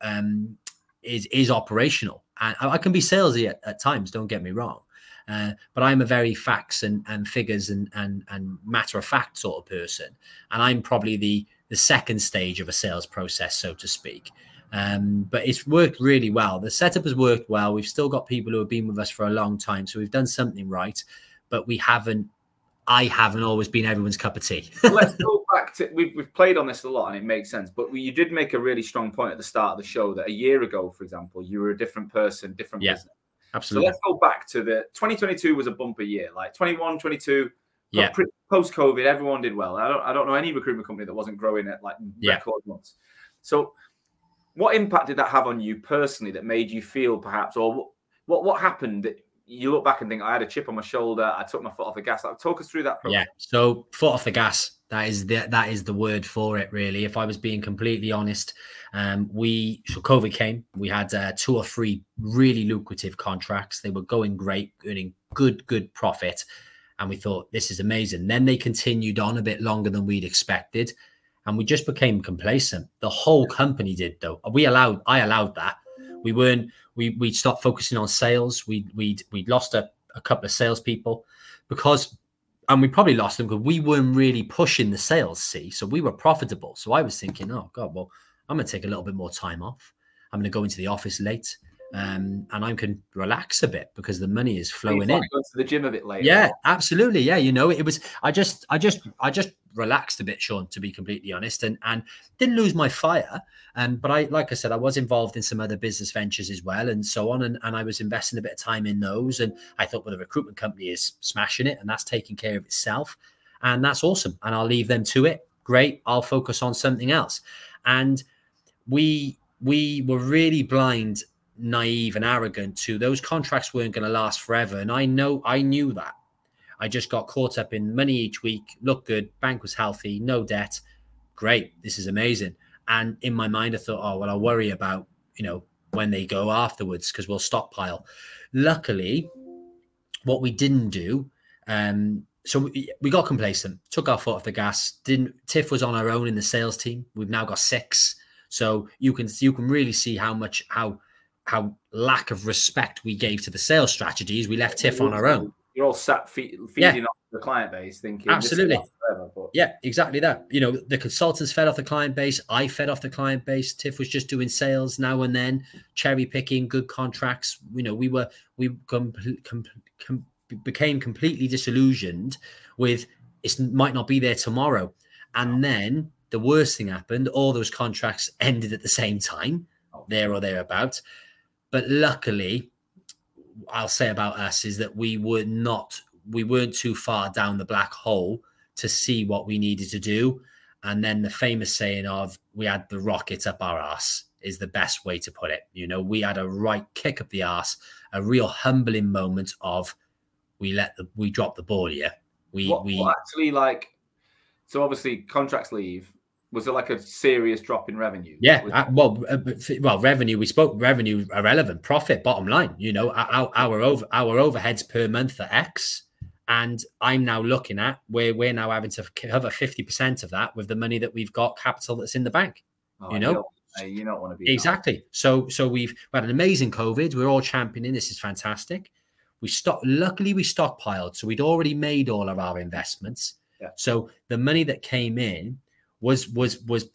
is operational, and I can be salesy at times, don't get me wrong, but I'm a very facts and figures and matter of fact sort of person, and I'm probably the second stage of a sales process, so to speak. But it's worked really well. The setup has worked well. We've still got people who have been with us for a long time, so we've done something right, but I haven't always been everyone's cup of tea. Let's go back to, we've played on this a lot and it makes sense, but you did make a really strong point at the start of the show that a year ago, for example, you were a different person, different business. Absolutely. So let's go back to 2022 was a bumper year, like 21, 22, yeah. Post-COVID, everyone did well. I don't know any recruitment company that wasn't growing at like record months. So what impact did that have on you personally that made you feel perhaps, or what happened that you look back and think, I had a chip on my shoulder, I took my foot off the gas? Like, talk us through that process. Yeah, so foot off the gas, that is the word for it, really. If I was being completely honest, so COVID came, we had 2 or 3 really lucrative contracts. They were going great, earning good profit, and we thought, this is amazing. Then they continued on a bit longer than we'd expected, and we just became complacent. The whole company did, though. I allowed that. We'd stopped focusing on sales. We'd lost a couple of salespeople and we probably lost them because we weren't really pushing the sales. So we were profitable. So I was thinking, oh God, well, I'm going to take a little bit more time off. I'm going to go into the office late, and I can relax a bit because the money is flowing in. Go to the gym a bit later. Yeah, absolutely. Yeah, you know, it was. I just relaxed a bit, Sean, to be completely honest, and didn't lose my fire. But like I said, I was involved in some other business ventures as well, and so on, and I was investing a bit of time in those. And I thought, well, the recruitment company is smashing it, and that's taking care of itself, and that's awesome. And I'll leave them to it. Great, I'll focus on something else. And we were really blind, naive, and arrogant to those contracts weren't going to last forever, and I knew that. I just got caught up in money each week, looked good, bank was healthy, no debt. Great, this is amazing. And in my mind, I thought, oh, well, I'll worry about, you know, when they go afterwards because we'll stockpile. Luckily, what we didn't do, so we got complacent, took our foot off the gas. Tiff was on her own in the sales team. We've now got 6. So you can really see how lack of respect we gave to the sales strategies. We left Tiff on her own. You're all sat feeding off the client base, thinking absolutely, forever, but... yeah, exactly that. You know, the consultants fed off the client base. I fed off the client base. Tiff was just doing sales now and then, cherry picking good contracts. You know, we became completely disillusioned with it might not be there tomorrow. And then the worst thing happened. All those contracts ended at the same time, there or thereabouts. But luckily, I'll say about us is that we weren't too far down the black hole to see what we needed to do. And then the famous saying of we had the rocket up our arse is the best way to put it. You know, we had a right kick up the arse, a real humbling moment of we dropped the ball here. What actually, like, so obviously contracts leave. Was it like a serious drop in revenue? Yeah, well, revenue. We spoke revenue irrelevant, profit, bottom line. You know, our overheads per month are X, and I'm now looking at where we're now having to cover 50% of that with the money that we've got, capital that's in the bank. Oh, you don't want to be exactly. So we've had an amazing COVID. We're all championing. This is fantastic. Luckily, we stockpiled, so we'd already made all of our investments. Yeah. So the money that came in was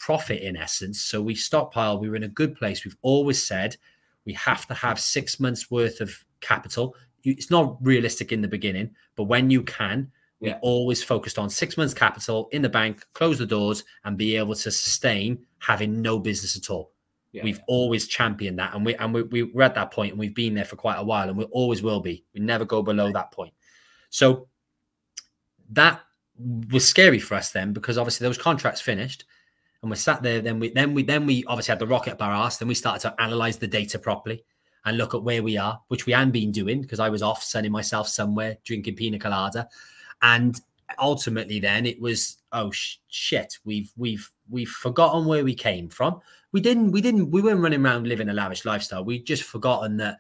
profit in essence. So we stockpiled. We were in a good place. We've always said we have to have 6 months worth of capital. It's not realistic in the beginning, but when you can, we always focused on 6 months capital in the bank, close the doors, and be able to sustain having no business at all. We've always championed that, and we're at that point, and we've been there for quite a while, and we always will be. We never go below that point. So that was scary for us then, because obviously those contracts finished, and we sat there. Then we obviously had the rocket up our arse. Then we started to analyze the data properly and look at where we are, which we hadn't been doing because I was off sunning myself somewhere drinking pina colada. And ultimately then it was, oh shit, we've forgotten where we came from. We weren't running around living a lavish lifestyle. We'd just forgotten that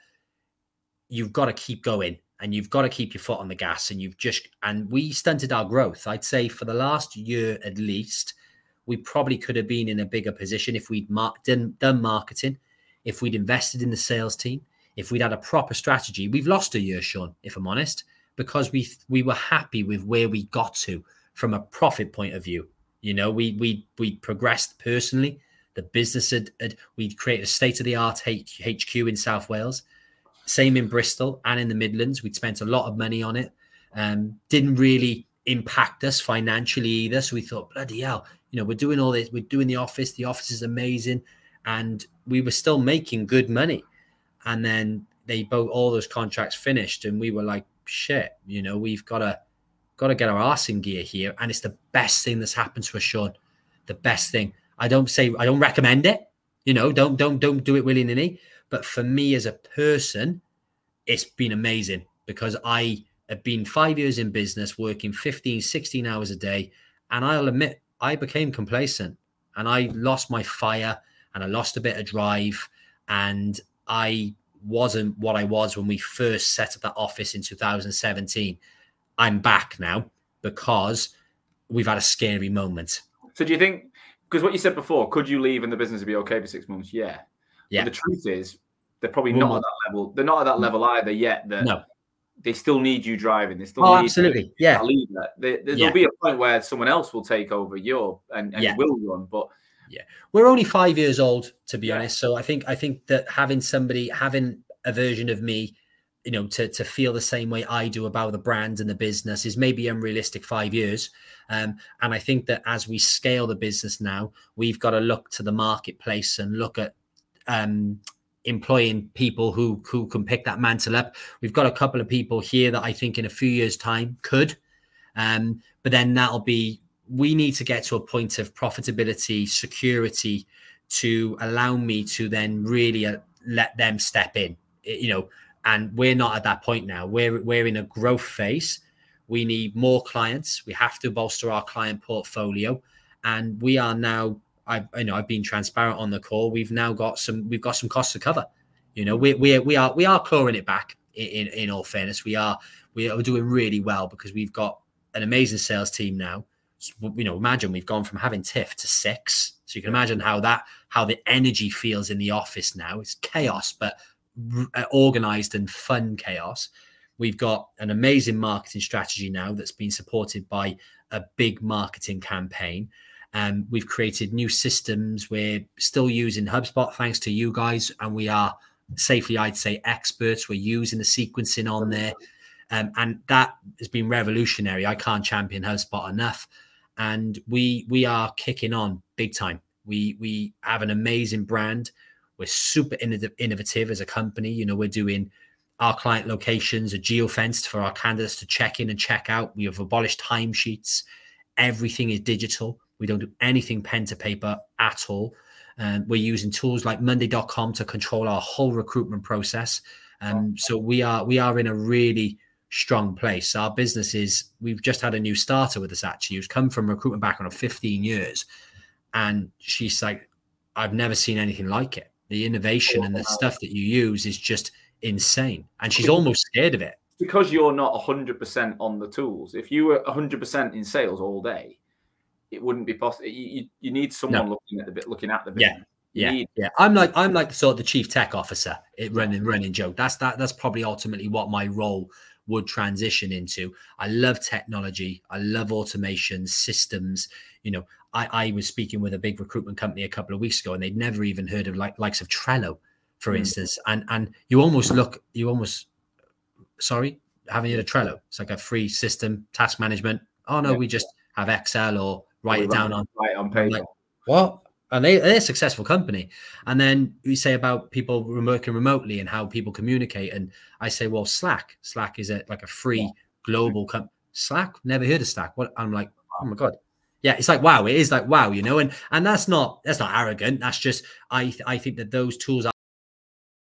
you've got to keep going and you've got to keep your foot on the gas, and we stunted our growth. I'd say for the last year at least, we probably could have been in a bigger position if we'd done marketing, if we'd invested in the sales team, if we'd had a proper strategy. We've lost a year, Sean, if I'm honest, because we were happy with where we got to from a profit point of view. You know, we progressed personally. The business we'd created a state-of-the-art HQ in South Wales. Same in Bristol and in the Midlands. We'd spent a lot of money on it. Didn't really impact us financially either. So we thought, bloody hell, you know, we're doing all this. We're doing the office. The office is amazing. And we were still making good money. And then all those contracts finished. And we were like, shit, you know, we've got to get our arse in gear here. And it's the best thing that's happened to us, Sean. The best thing. I don't recommend it. You know, don't do it willy-nilly. But for me as a person, it's been amazing because I have been 5 years in business, working 15, 16 hours a day. And I'll admit, I became complacent and I lost my fire and I lost a bit of drive. And I wasn't what I was when we first set up that office in 2017. I'm back now because we've had a scary moment. So do you think, because what you said before, could you leave and the business would be okay for 6 months? Yeah. Yeah. But the truth is, they're probably not at that level. They're not at that level either yet. That they still need you driving. They still need absolutely. Yeah. There'll be a point where someone else will take over and you will run. But yeah, we're only 5 years old, to be honest. So I think that having a version of me, you know, to feel the same way I do about the brand and the business is maybe unrealistic 5 years. And I think that as we scale the business now, we've got to look to the marketplace and look at employing people who can pick that mantle up. We've got a couple of people here that I think in a few years' time could. But then we need to get to a point of profitability, security to allow me to then really let them step in, you know, and we're not at that point now. We're in a growth phase. We need more clients. We have to bolster our client portfolio. And we are now, I've been transparent on the call. We've got some costs to cover. You know, we are clawing it back. In all fairness, we are doing really well because we've got an amazing sales team now. You know, imagine we've gone from having TIFF to 6. So you can imagine how the energy feels in the office now. It's chaos, but organized and fun chaos. We've got an amazing marketing strategy now that's been supported by a big marketing campaign. We've created new systems. We're still using HubSpot thanks to you guys. And we are safely, I'd say, experts. We're using the sequencing on there. And that has been revolutionary. I can't champion HubSpot enough. And we are kicking on big time. We have an amazing brand. We're super innovative as a company. You know, we're doing our client locations are geofenced for our candidates to check in and check out. We have abolished timesheets. Everything is digital. We don't do anything pen to paper at all. We're using tools like Monday.com to control our whole recruitment process. So we are in a really strong place. Our business we've just had a new starter with us actually, who's come from a recruitment background of 15 years. And she's like, I've never seen anything like it. The innovation and the stuff that you use is just insane. And she's almost scared of it. Because you're not 100% on the tools. If you were 100% in sales all day, it wouldn't be possible. You need someone looking at the business. Yeah. I'm like sort of the chief tech officer. Running joke. That's probably ultimately what my role would transition into. I love technology. I love automation systems. You know, I was speaking with a big recruitment company a couple of weeks ago, and they'd never even heard of likes of Trello, for instance. And haven't you heard of Trello? It's like a free system, task management. Oh no, we just have Excel or write it down on paper. Like, what? And they're a successful company. And then we say about people working remotely and how people communicate. And I say, well, Slack is like a free global company. Slack? Never heard of Slack. What? I'm like, oh my God. Yeah, it's like, wow. It is like, wow, you know, and that's not arrogant. That's just, I think that those tools